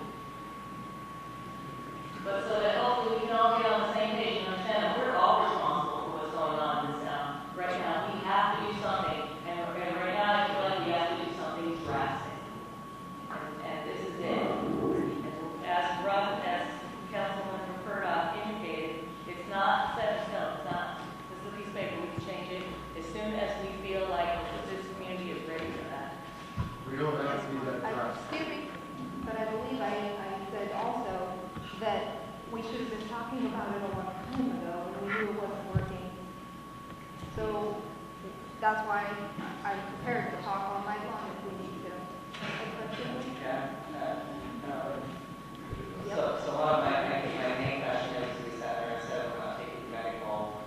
But so that hopefully we can all get on the same page and understand that we're all responsible for what's going on in this town. Right now, we have to do something, and right now I feel like we have to do something drastic. And this is it. And as Councilman Purdock indicated, it's not set in stone. It's not, this is a piece of paper, we can change it as soon as we feel like this community is ready for that. We don't have to be that fast. Excuse me, but I believe I said also that we should have been talking about it a long time ago, and we knew it wasn't working. So that's why I'm prepared to talk all night long if we need to. So one of my main question is, we sat there and said we're not taking the medical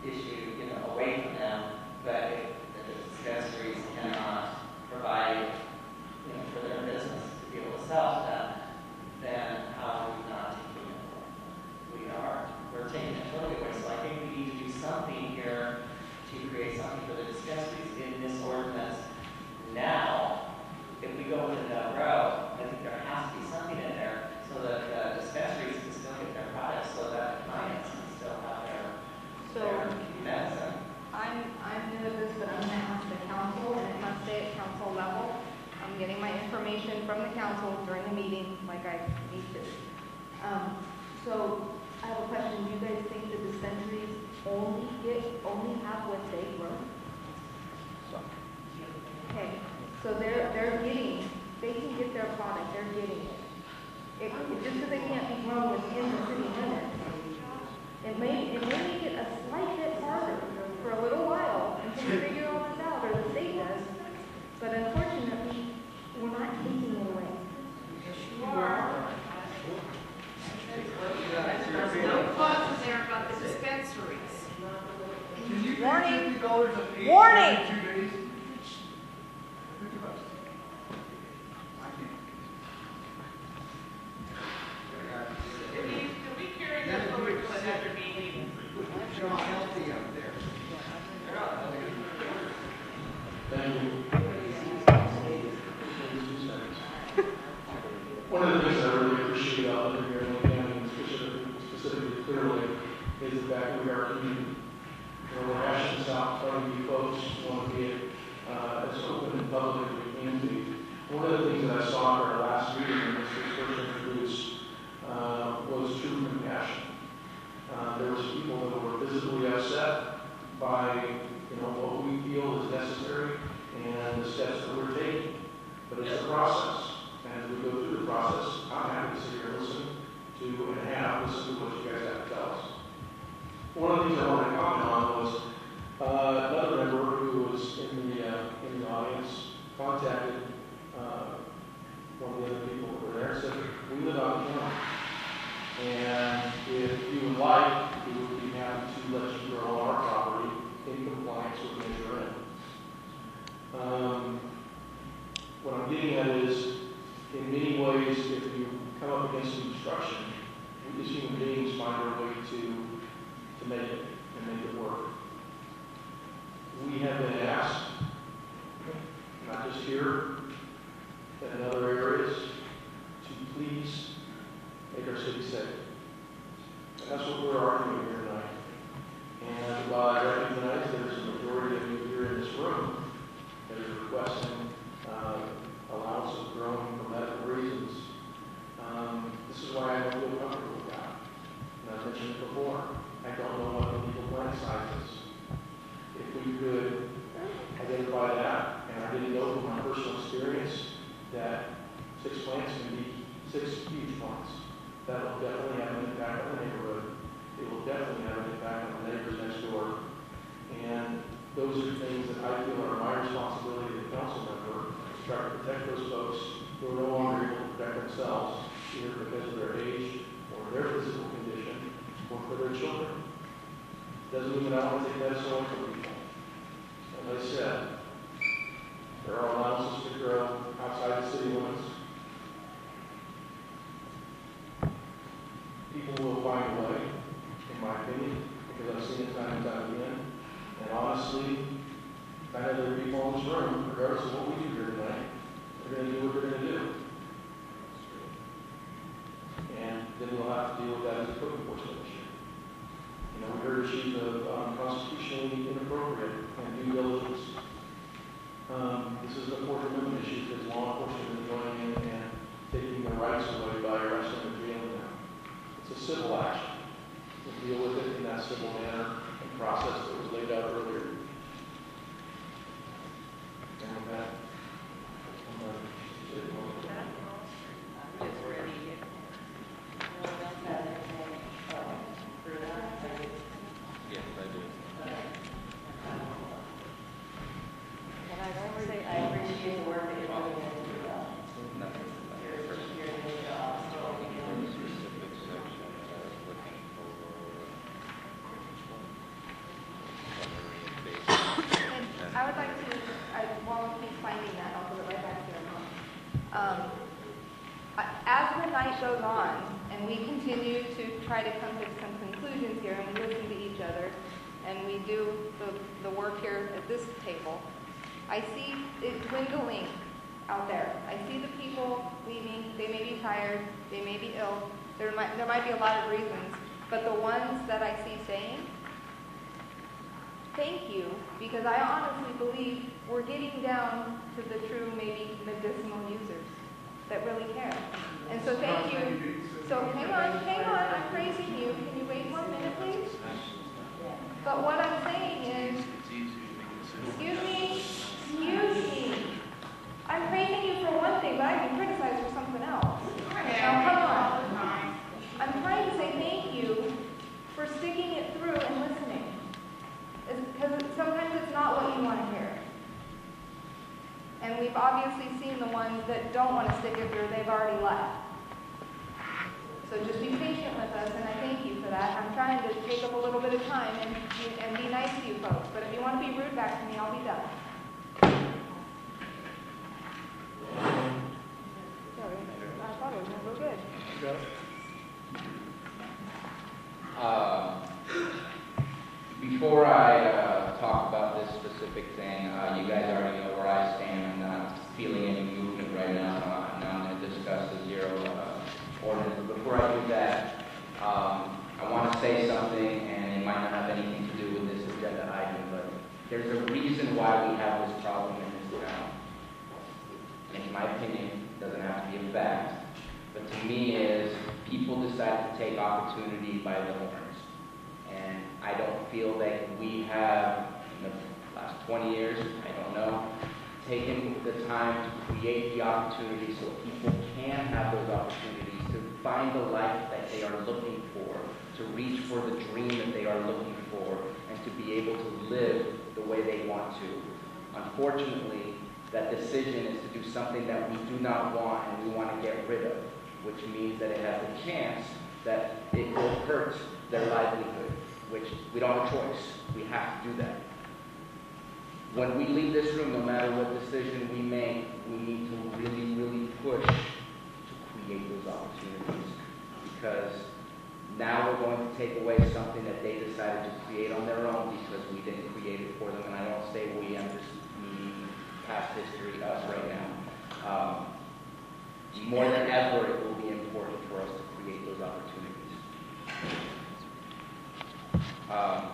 issue, away from them, but if the dispensaries cannot provide, for their business to be able to sell to them, then how are we not taking it away? We're taking it totally away. So I think we need to do something here to create something for the dispensaries in this ordinance now. If we go with another route, I think there has to be something in there so that dispensaries can still get their products, so that clients can still have their medicine. I'm new at this, but I'm going to ask the council, and it must stay at council level. I'm getting my information from the council during the meeting, like I need to. So I have a question. Do you guys think the dispensaries only have what they grow? Okay, so they're getting One of the things that I really appreciate about living here in Lake County, and specifically Clearlake, is the fact that we are a community. We're hashing this out in front of you folks. We want to be as open and public as we can be. One of the things that I saw at our last meeting, when this was first introduced, was true compassion. There were some people that were visibly upset by what we feel is necessary and the steps that we're taking. But it's a process. And as we go through the process, I'm happy to sit here and listen to what you guys have to tell us. One of the things I wanted to comment on was another member who was in the audience contacted one of the other people that were there and said, we live out in county. And if you would like, we would be happy to let you grow on our property in compliance with the insurance. What I'm getting at is, in many ways, if you come up against some obstruction, we as human beings find our way to make it and make it work. We have been asked, not just here, but in other areas, to please make our city safe. And that's what we're arguing here tonight. And while I recognize there's a majority of you here in this room that is requesting allowance of growing for medical reasons, this is why I don't feel comfortable with that. And I've mentioned it before. I don't know what the legal plant size is. If we could identify that, and I didn't know from my personal experience that 6 plants can be 6 huge plants. That will definitely have an impact on the neighborhood. It will definitely have an impact on the neighbors next door. And those are things that I feel are my responsibility as a council member, to try to protect those folks who are no longer able to protect themselves, either because of their age or their physical condition, or for their children. Doesn't mean that I want to take medicine away from people. As I said, there are allowances to grow outside the city limits. People will find a way, in my opinion, because I've seen it time and time again. And honestly, I know there are people in this room, regardless of what we do here tonight, they're going to do what they're going to do. And then we'll have to deal with that as a code enforcement issue. We heard a sheet of constitutionally inappropriate and due diligence. This is an Fourth Amendment issue because law enforcement is going in and taking their rights away by arresting and jailing them. It's a civil action. We'll deal with it in that civil manner and process that was laid out earlier. And with that, Yes, I do. And I want to say I appreciate the work that you're putting into I would like to, while we keep finding that, I'll put it right back here. As the night goes on, and we continue to try to come to some conclusions here, and we listen to each other, and we do the work here at this table, I see it dwindling out there. I see the people leaving. They may be tired. They may be ill. There might be a lot of reasons, but the ones that I see saying, thank you, because I honestly believe we're getting down to the true, maybe medicinal users that really care. And so thank you. So hang on, I'm praising you. Can you wait 1 minute, please? But what I'm saying is, excuse me, I'm praising you for one thing, but I've been criticized for something else. Now come on. I'm trying to say thank you for sticking it through and listening. Because sometimes it's not what you want to hear. And we've obviously seen the ones that don't want to stick it through, they've already left. So just be patient with us, and I thank you for that. I'm trying to take up a little bit of time and be nice to you folks, but if you want to be rude back to me, I'll be done. Sorry, I thought it was going to go good. Before I talk about this specific thing, you guys already know where I stand. I'm not feeling any movement right now, so I'm going to discuss the zero reason why we have this problem in this town, in my opinion, doesn't have to be a fact, but to me is people decide to take opportunity by the horns. And I don't feel that we have, in the last 20 years, I don't know, taken the time to create the opportunity so people can have those opportunities to find the life that they are looking for, to reach for the dream that they are looking for, and to be able to live the way they want to. Unfortunately, that decision is to do something that we do not want and we want to get rid of, which means that it has a chance that it will hurt their livelihood, which we don't have a choice. We have to do that. When we leave this room, no matter what decision we make, we need to really, really push to create those opportunities, because now we're going to take away something that they decided to create on their own because we didn't create it for them. And I don't say we, I'm just meaning past history, us right now. More than ever, it will be important for us to create those opportunities.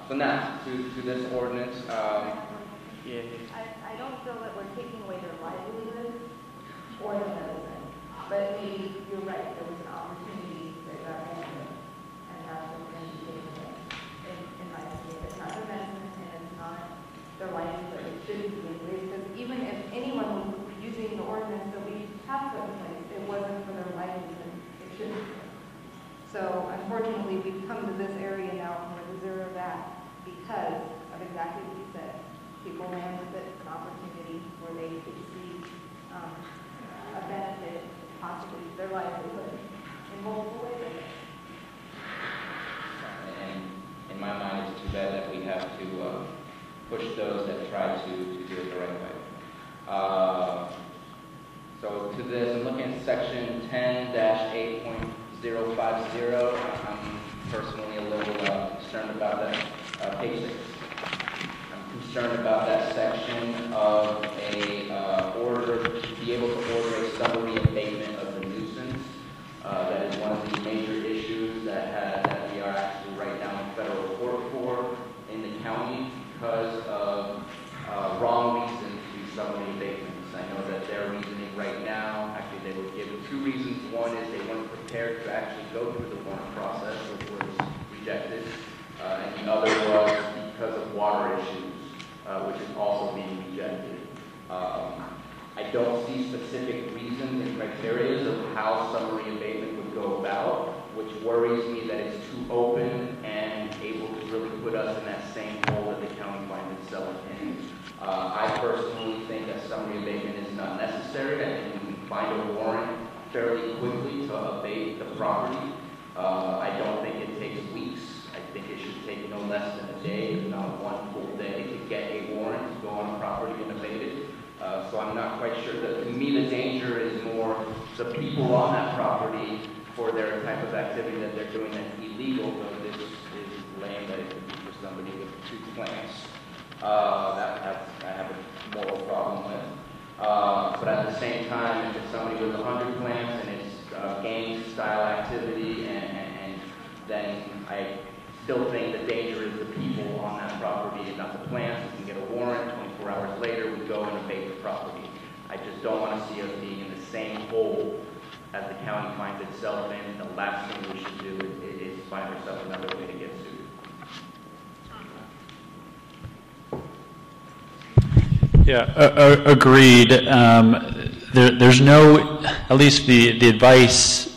So now, to this ordinance. I don't feel that we're taking away their livelihood or the medicine, but maybe you're right, there was an opportunity that got handled, and that's what's going to be taken away. In my opinion, it's not their medicine and it's not their livelihood. It shouldn't be in place, because even if anyone was using the ordinance that we have put in place, it wasn't for their livelihood. It shouldn't be. So unfortunately, we've come to this area now and we're the zero of that because of exactly what you said. People land with it, an opportunity where they could see a benefit, possibly their livelihood in multiple ways. And in my mind, it's too bad that we have to push those that try to do it the right way. So to this, I'm looking at section 10-8.050. I'm personally a little concerned about that. Page 6. Concerned about that section of a order to be able to order a summary abatement of the nuisance. That is one of the major issues that we are actually right now in federal court for in the county because of wrong reasons to summary abatements. I know that their reasoning right now, actually they were given two reasons. One is they weren't prepared to actually go through the warrant process, which was rejected, and the other was because of water issues. Which is also being rejected. I don't see specific reasons and criteria of how summary abatement would go about, which worries me that it's too open and able to really put us in that same hole that the county finds itself in. I personally think that summary abatement is not necessary. I think we can find a warrant fairly quickly to abate the property. I don't think it takes weeks. I think it should take no less than a day, if not one full day, to get a warrant to go on a property and abate it. So I'm not quite sure. To me, the danger is more the people on that property for their type of activity that they're doing that's illegal, though this is lame that it could be for somebody with 2 plants. That I have a moral problem with. But at the same time, if it's somebody with 100 plants and it's gang-style activity, and then I still think the danger is the people on that property and not the plants. We can get a warrant, 24 hours later we go and abate the property. I just don't want to see us being in the same hole as the county finds itself in. The last thing we should do is find ourselves another way to get sued. Yeah, agreed. There's no, at least the advice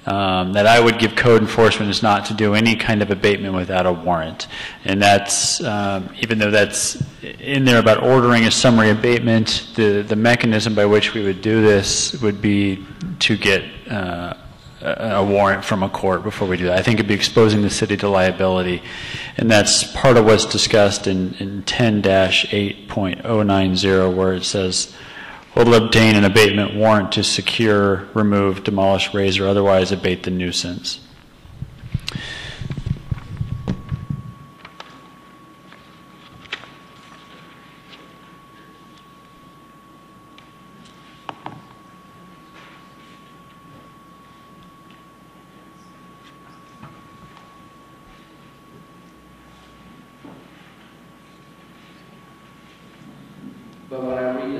that I would give code enforcement is not to do any kind of abatement without a warrant. And that's, even though that's in there about ordering a summary abatement, the mechanism by which we would do this would be to get a warrant from a court before we do that. I think it'd be exposing the city to liability. And that's part of what's discussed in 10-8.090, where it says, will obtain an abatement warrant to secure, remove, demolish, raise, or otherwise abate the nuisance.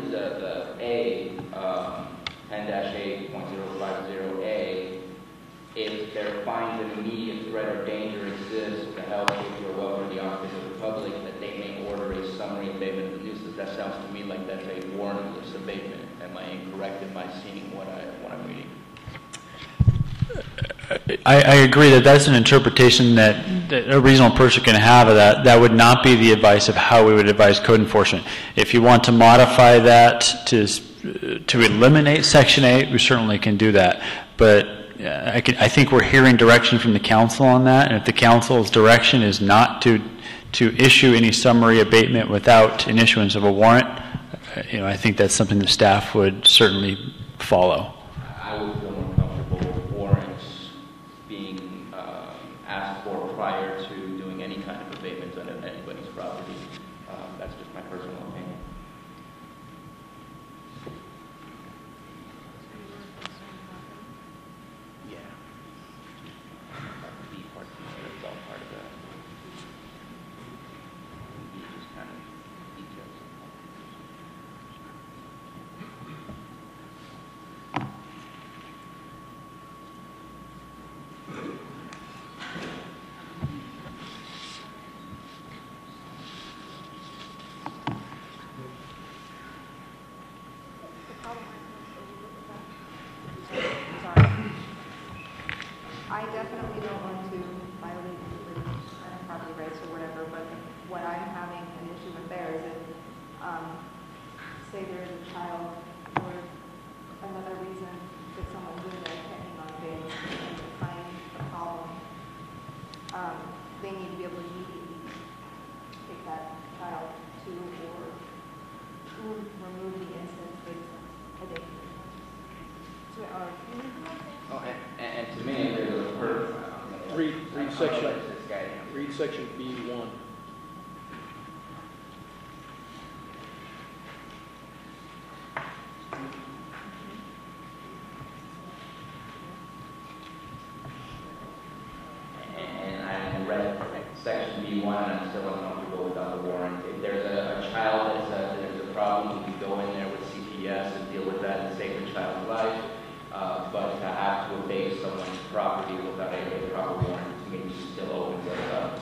is the A, 10-A.050A, if there finds an immediate threat or danger exists to the health, safety, or welfare of the occupants of the public, that they may order a summary abatement of the nuisance. That sounds to me like that's a warrantless abatement. Am I incorrect in my seeing what I'm reading? I agree that that's an interpretation that a reasonable person can have of that. That would not be the advice of how we would advise code enforcement. If you want to modify that to eliminate Section 8, we certainly can do that. But I think we're hearing direction from the council on that, and if the council's direction is not to issue any summary abatement without an issuance of a warrant, I think that's something the staff would certainly follow. I would feel more comfortable with warrants being asked for prior to doing any kind of abatements on anybody's property. That's just my personal opinion. Yeah. B part, that's all part of that. B just kind of details. I definitely don't want to violate anybody's property rights or whatever, but what I'm having an issue with there is if, say there's a child or another reason that someone's in there checking on things and they find a problem, they need to be able to immediately take that child to or remove the instance based on a day. Oh, and to me, there's a Read section B1. And I read section B1 and I'm still uncomfortable without the warrant. If there's a child there's a problem, we can go in there with CPS and deal with that and save the child's life. But to have to abate someone's property without a proper warrant, to me, still opens us up.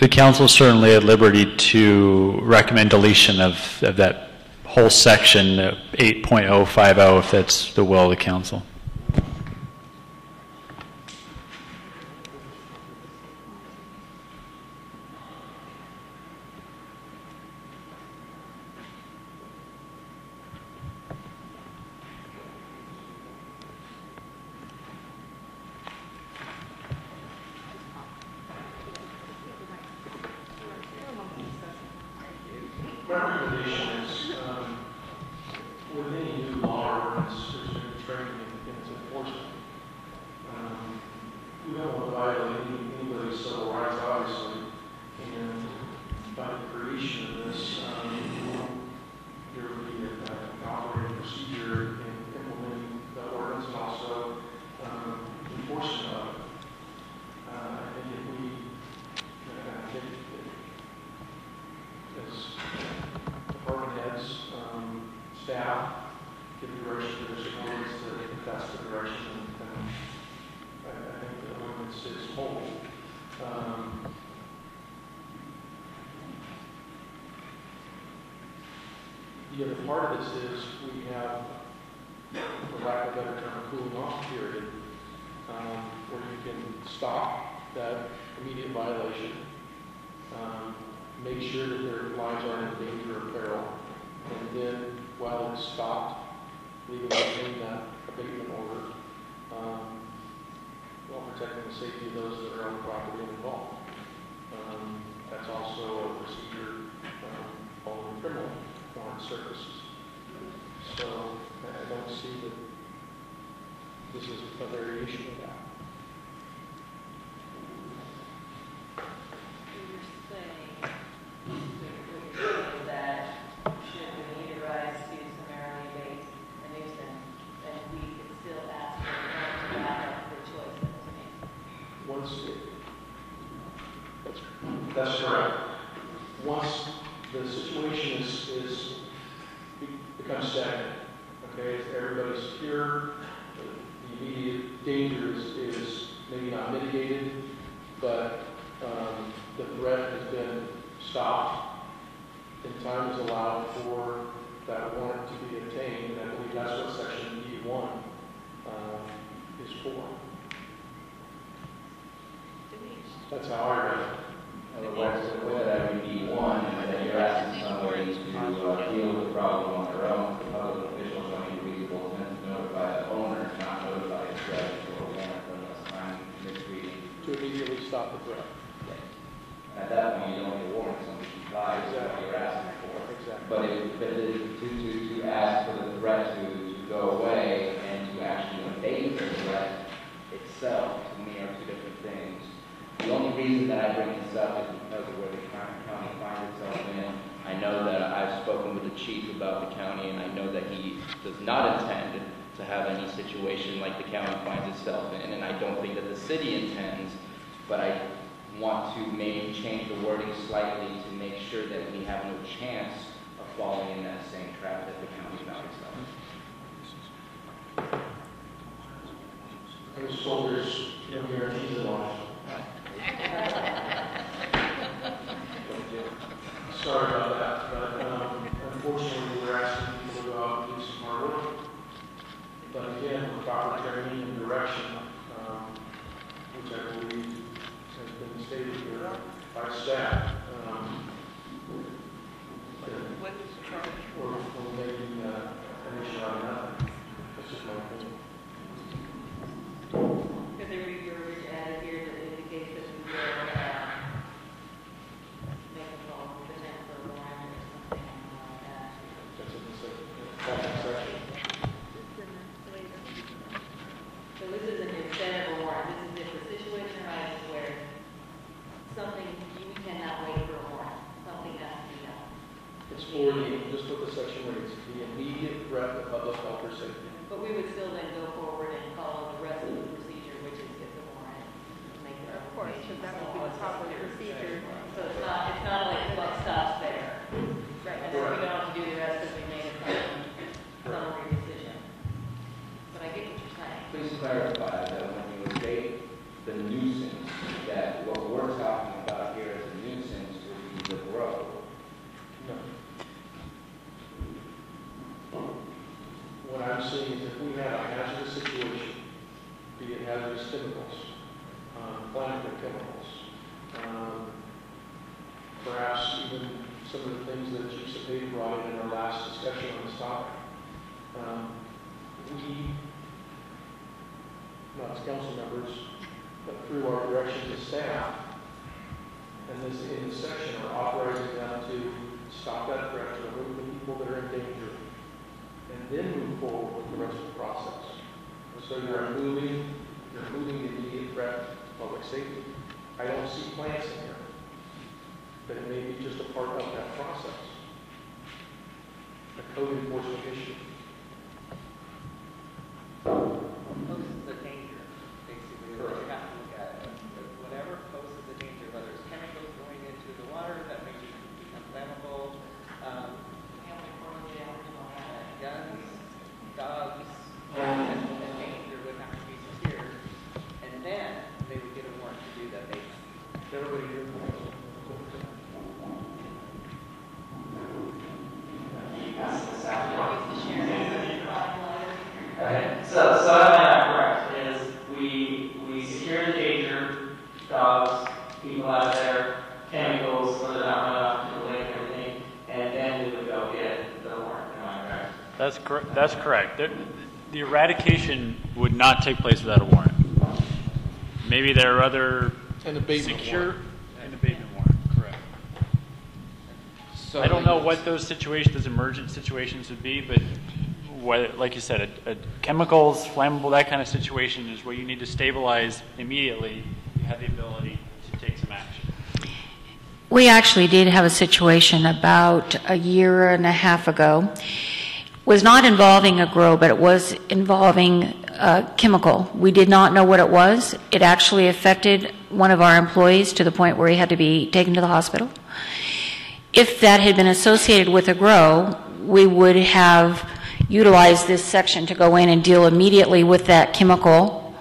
The council is certainly at liberty to recommend deletion of that whole section, 8.050, if that's the will of the council. My recommendation is, with any new law or ordinance, there's been training in its enforcement. We don't want to violate anybody's civil rights, obviously, and by the creation of this, there would be an operating procedure in implementing the ordinance and also enforcement of it. And if we, as department heads, staff, give direction to their supporters that that's the direction, and I think the ordinance is whole. The other part of this is we have, for lack of a better term, a cooling off period, where you can stop that immediate violation, make sure that their lives aren't in danger or peril, and then while it's stopped, legally obtain that abatement order, while protecting the safety of those that are on the property and involved. That's also a procedure following criminal warrant services. So I don't see that this is a variation of that. That should we need a rise to summarily abate a nuisance, then we could still ask for the back up the choice to make. That's correct. Once the situation stagnant. Okay, if everybody's here, the immediate danger is maybe not mitigated, but the threat has been stopped, and time is allowed for that warrant to be obtained, and I believe that's what section E1 is for. That's how I read it. Otherwise, the way that I would be one is that you're asking somebody to deal with the problem on their own. The public officials don't need reasonable intent to notify the owner, not notify the judge or warrant unless I'm misreading. To immediately stop the threat. At that point, you don't need a warrant, somebody complies with what you're asking for. Exactly. But to ask for the threat to go away and to actually abate the threat itself, to me, are two different things. The only reason that I bring this up is because of where the county finds itself in. I know that I've spoken with the chief about the county, and I know that he does not intend to have any situation like the county finds itself in, and I don't think that the city intends, but I want to maybe change the wording slightly to make sure that we have no chance of falling in that same trap that the county found itself. I was told there's no guarantees in life. Sorry about that, but unfortunately we're asking people to go out and do some hard work. But again, with proper training and direction, which I believe has been stated here by staff, we're making an issue out of nothing. That's just my opinion. Because there be verbiage added here that indicates that we will make a call with an for a warrant or something like that. That's in the second section. So this isn't instead of a warrant, this is if the situation arises where something, you cannot wait for a warrant, something has to be done. It's for just what the section reads, the immediate threat to public health or safety. But we would still then go forward and follow the rest of the procedure, which is get the warrant, make the Of course, because that would be the proper procedure. So it's not like the buck stops there. Right. And then we don't have to do the rest because we made a summary decision. But I get what you're saying. Please clarify that when you state the nuisance, that what we're talking about here as a nuisance would be the grow. No. What I'm saying is if we have a hazardous situation, be it hazardous chemicals, flammable chemicals, perhaps even some of the things that Chief Cepeda brought in our last discussion on this topic, we, not as council members, but through our direction to staff, and this in this section are authorizing them to stop that threat, to remove the people that are in danger, and then move forward with the rest of the process. So you're removing the immediate threat to public safety. I don't see plants in here, but it may be just a part of that process. A code enforcement issue. Poses the danger, basically, what you have to look at. Whatever poses the danger, whether it's chemicals going into the water that makes it become flammable, guns, dogs, and danger would have to be secured, and then they would get a warrant to do that. Everybody here. Okay, so that might not correct, is we secure the danger, dogs, people out there, chemicals, whether they're not running off into the lake and everything, and then we would go get the warrant, am I correct? That's correct. The eradication would not take place without a warrant. Maybe there are other an abatement secure an abatement warrant. Correct. So I don't know what those situations, those emergent situations would be, but whether, like you said, a chemicals, flammable, that kind of situation is where you need to stabilize immediately. You have the ability to take some action. We actually did have a situation about a year and a half ago. It was not involving a grow, but it was involving a chemical. We did not know what it was. It actually affected one of our employees to the point where he had to be taken to the hospital. If that had been associated with a grow, we would have utilize this section to go in and deal immediately with that chemical,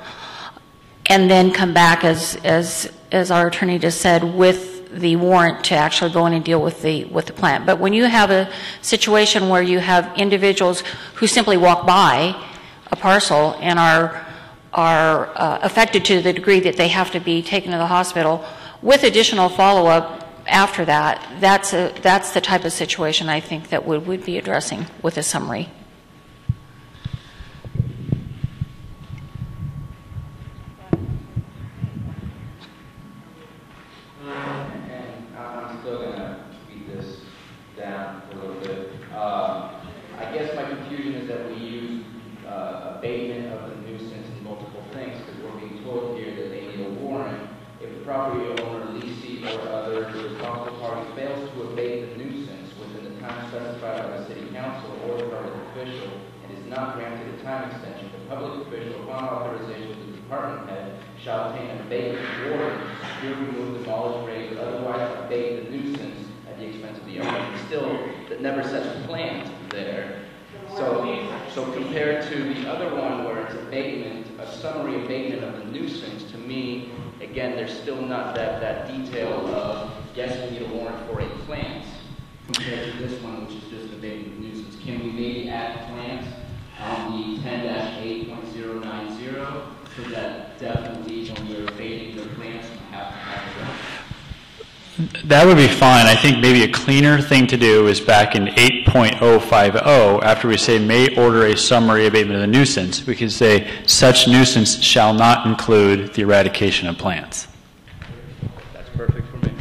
and then come back, as our attorney just said, with the warrant to actually go in and deal with the plant. But when you have a situation where you have individuals who simply walk by a parcel and are affected to the degree that they have to be taken to the hospital with additional follow-up after that, that's the type of situation I think that would be addressing with a summary. And I'm still going to beat this down a little bit. I guess my confusion is that we use abatement of the nuisance in multiple things, because we're being told here that they need a warrant if the property owner, leasing, or other responsible party fails to abate the nuisance within the time specified by the city council or the public official and is not granted a time extension. The public official, upon authorization of the department head, shall obtain an abatement warrant to secure, remove, demolish, raise, or otherwise abate the nuisance at the expense of the owner. Still, that never says plant there. So compared to the other one where it's abatement, a summary abatement of the nuisance, to me, again, there's still not that detail of, yes, we need a warrant for a plant, compared to this one, which is just abatement of nuisance. Can we maybe add plants on the 10-8.090 so that definitely when we're abating the plants, we have to have it? That would be fine. I think maybe a cleaner thing to do is back in 8.050, after we say may order a summary abatement of the nuisance, we could say such nuisance shall not include the eradication of plants. That's perfect for me.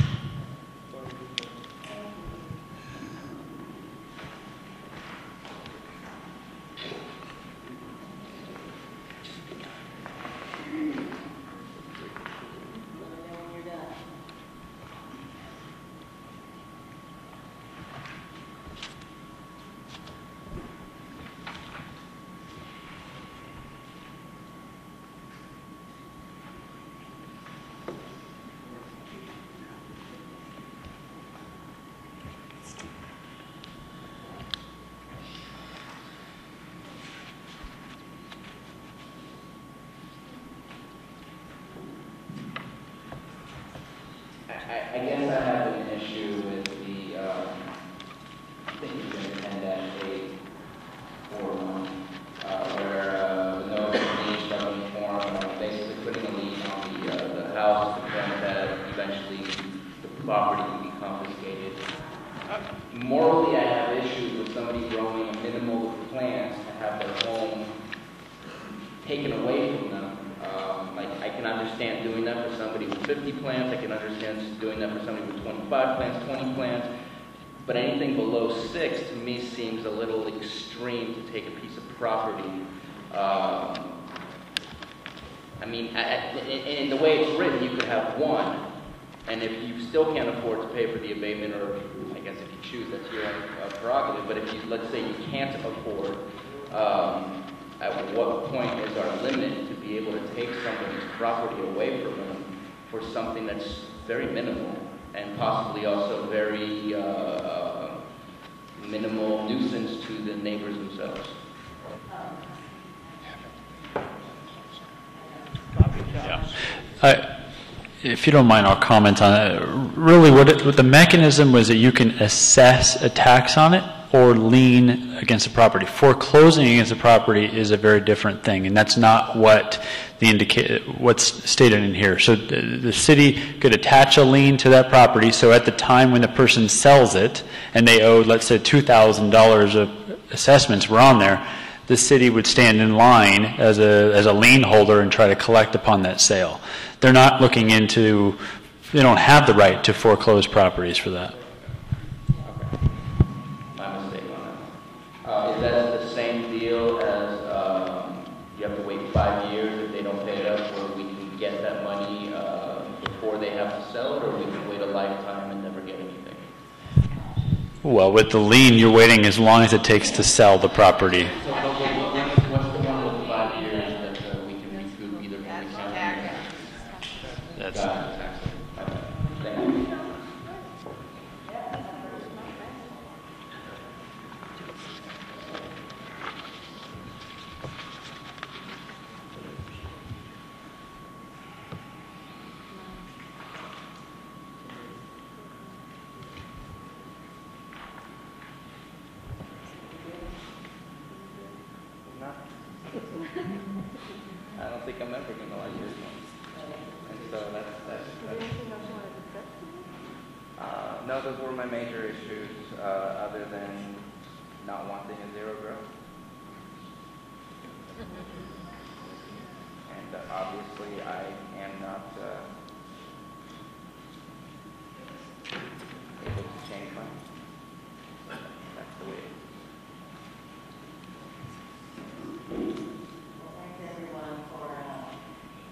I guess I have an issue with the, I think it's in 10-8 form, where the notice of lien shall be informed, basically putting a lien on the house to prevent that eventually the property can be confiscated. Morally, I have issues with somebody growing a minimal of plants to have their home taken away from them. I can understand doing that for somebody with 50 plants. I can understand doing that for somebody with 25 plants, 20 plants. But anything below 6 to me seems a little extreme to take a piece of property. I mean, in the way it's written, you could have one. And if you still can't afford to pay for the abatement, or I guess if you choose, that's your prerogative. But if you, let's say you can't afford, at what point is our limit to be able to take somebody's property away from them for something that's very minimal and possibly also very minimal nuisance to the neighbors themselves? Yeah. If you don't mind, I'll comment on it. Really, what the mechanism was that you can assess a tax on it or lien against the property. Foreclosing against the property is a very different thing, and that's not what what's stated in here. So the city could attach a lien to that property, so at the time when the person sells it, and they owed, let's say, $2,000 of assessments were on there, the city would stand in line as a lien holder and try to collect upon that sale. They're not looking into, they don't have the right to foreclose properties for that. Is that the same deal as you have to wait 5 years if they don't pay it up, or we can get that money before they have to sell it, or we can wait a lifetime and never get anything? Well, with the lien, you're waiting as long as it takes to sell the property. So what's the one with 5 years that we can recoup either from the county? That's Thank you. I don't think I'm ever gonna like this one. And so that's. No, those were my major issues, other than not wanting a zero growth. And obviously, I am not able to change my. That's the way it is. Well, thanks everyone for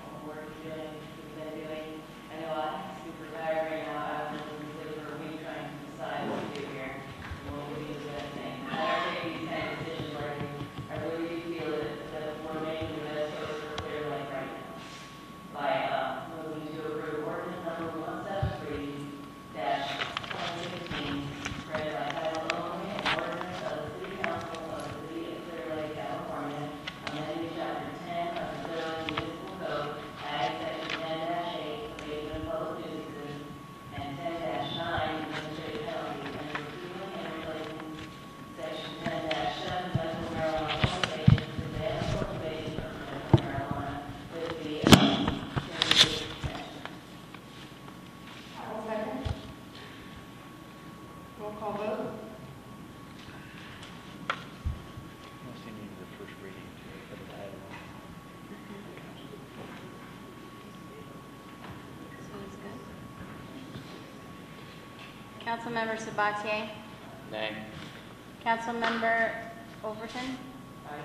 all the work you're doing, you've been doing. I know I'm super tired right now. I've been listening for a week trying to decide what to do here and what we do the best thing. I take these kind of decisions where I really do feel that we're making the best choice for Clearlake right now. By moving to approve ordinance number 173-2016, read by title only, an ordinance of the City Council of the City of Clearlake, California, amending chapter 10 of the Clearlake Municipal Code, Ag section 10-8, abatement of public nuisances, and 10-9, administrative penalties, and repealing and replacing section 10-7, medical marijuana cultivation, to ban cultivation of medical marijuana with the extension. I will second. Roll call vote. Mostly needed the first reading for the title. Councilmember Sabatier? Nay. Councilmember Overton? Aye.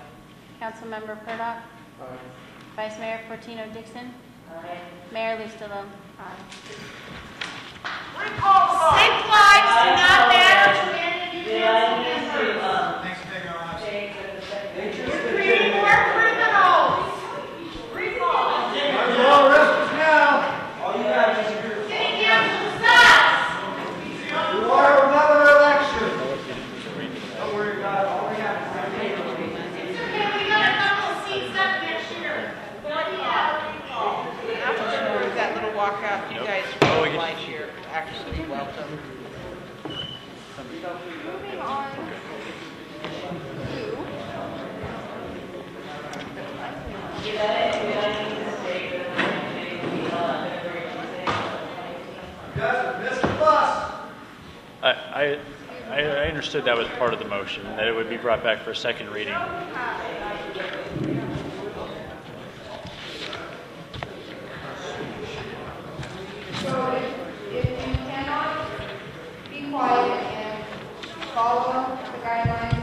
Councilmember Purdock? Aye. Vice Mayor Fortino Dixon? Aye. Mayor Lustalone? Safe lives do not matter to any of you council members. You're creating more criminals. Recall. You're all arrested now. City council sucks. You are another election. Don't worry about it. All we have is our neighbor. It's okay, we got a couple of seats up next year. But After that little walkout, you guys really like here, actually welcome. moving on to You guys have missed the bus. I understood that was part of the motion, that it would be brought back for a second reading. So if you cannot be quiet and follow the guidelines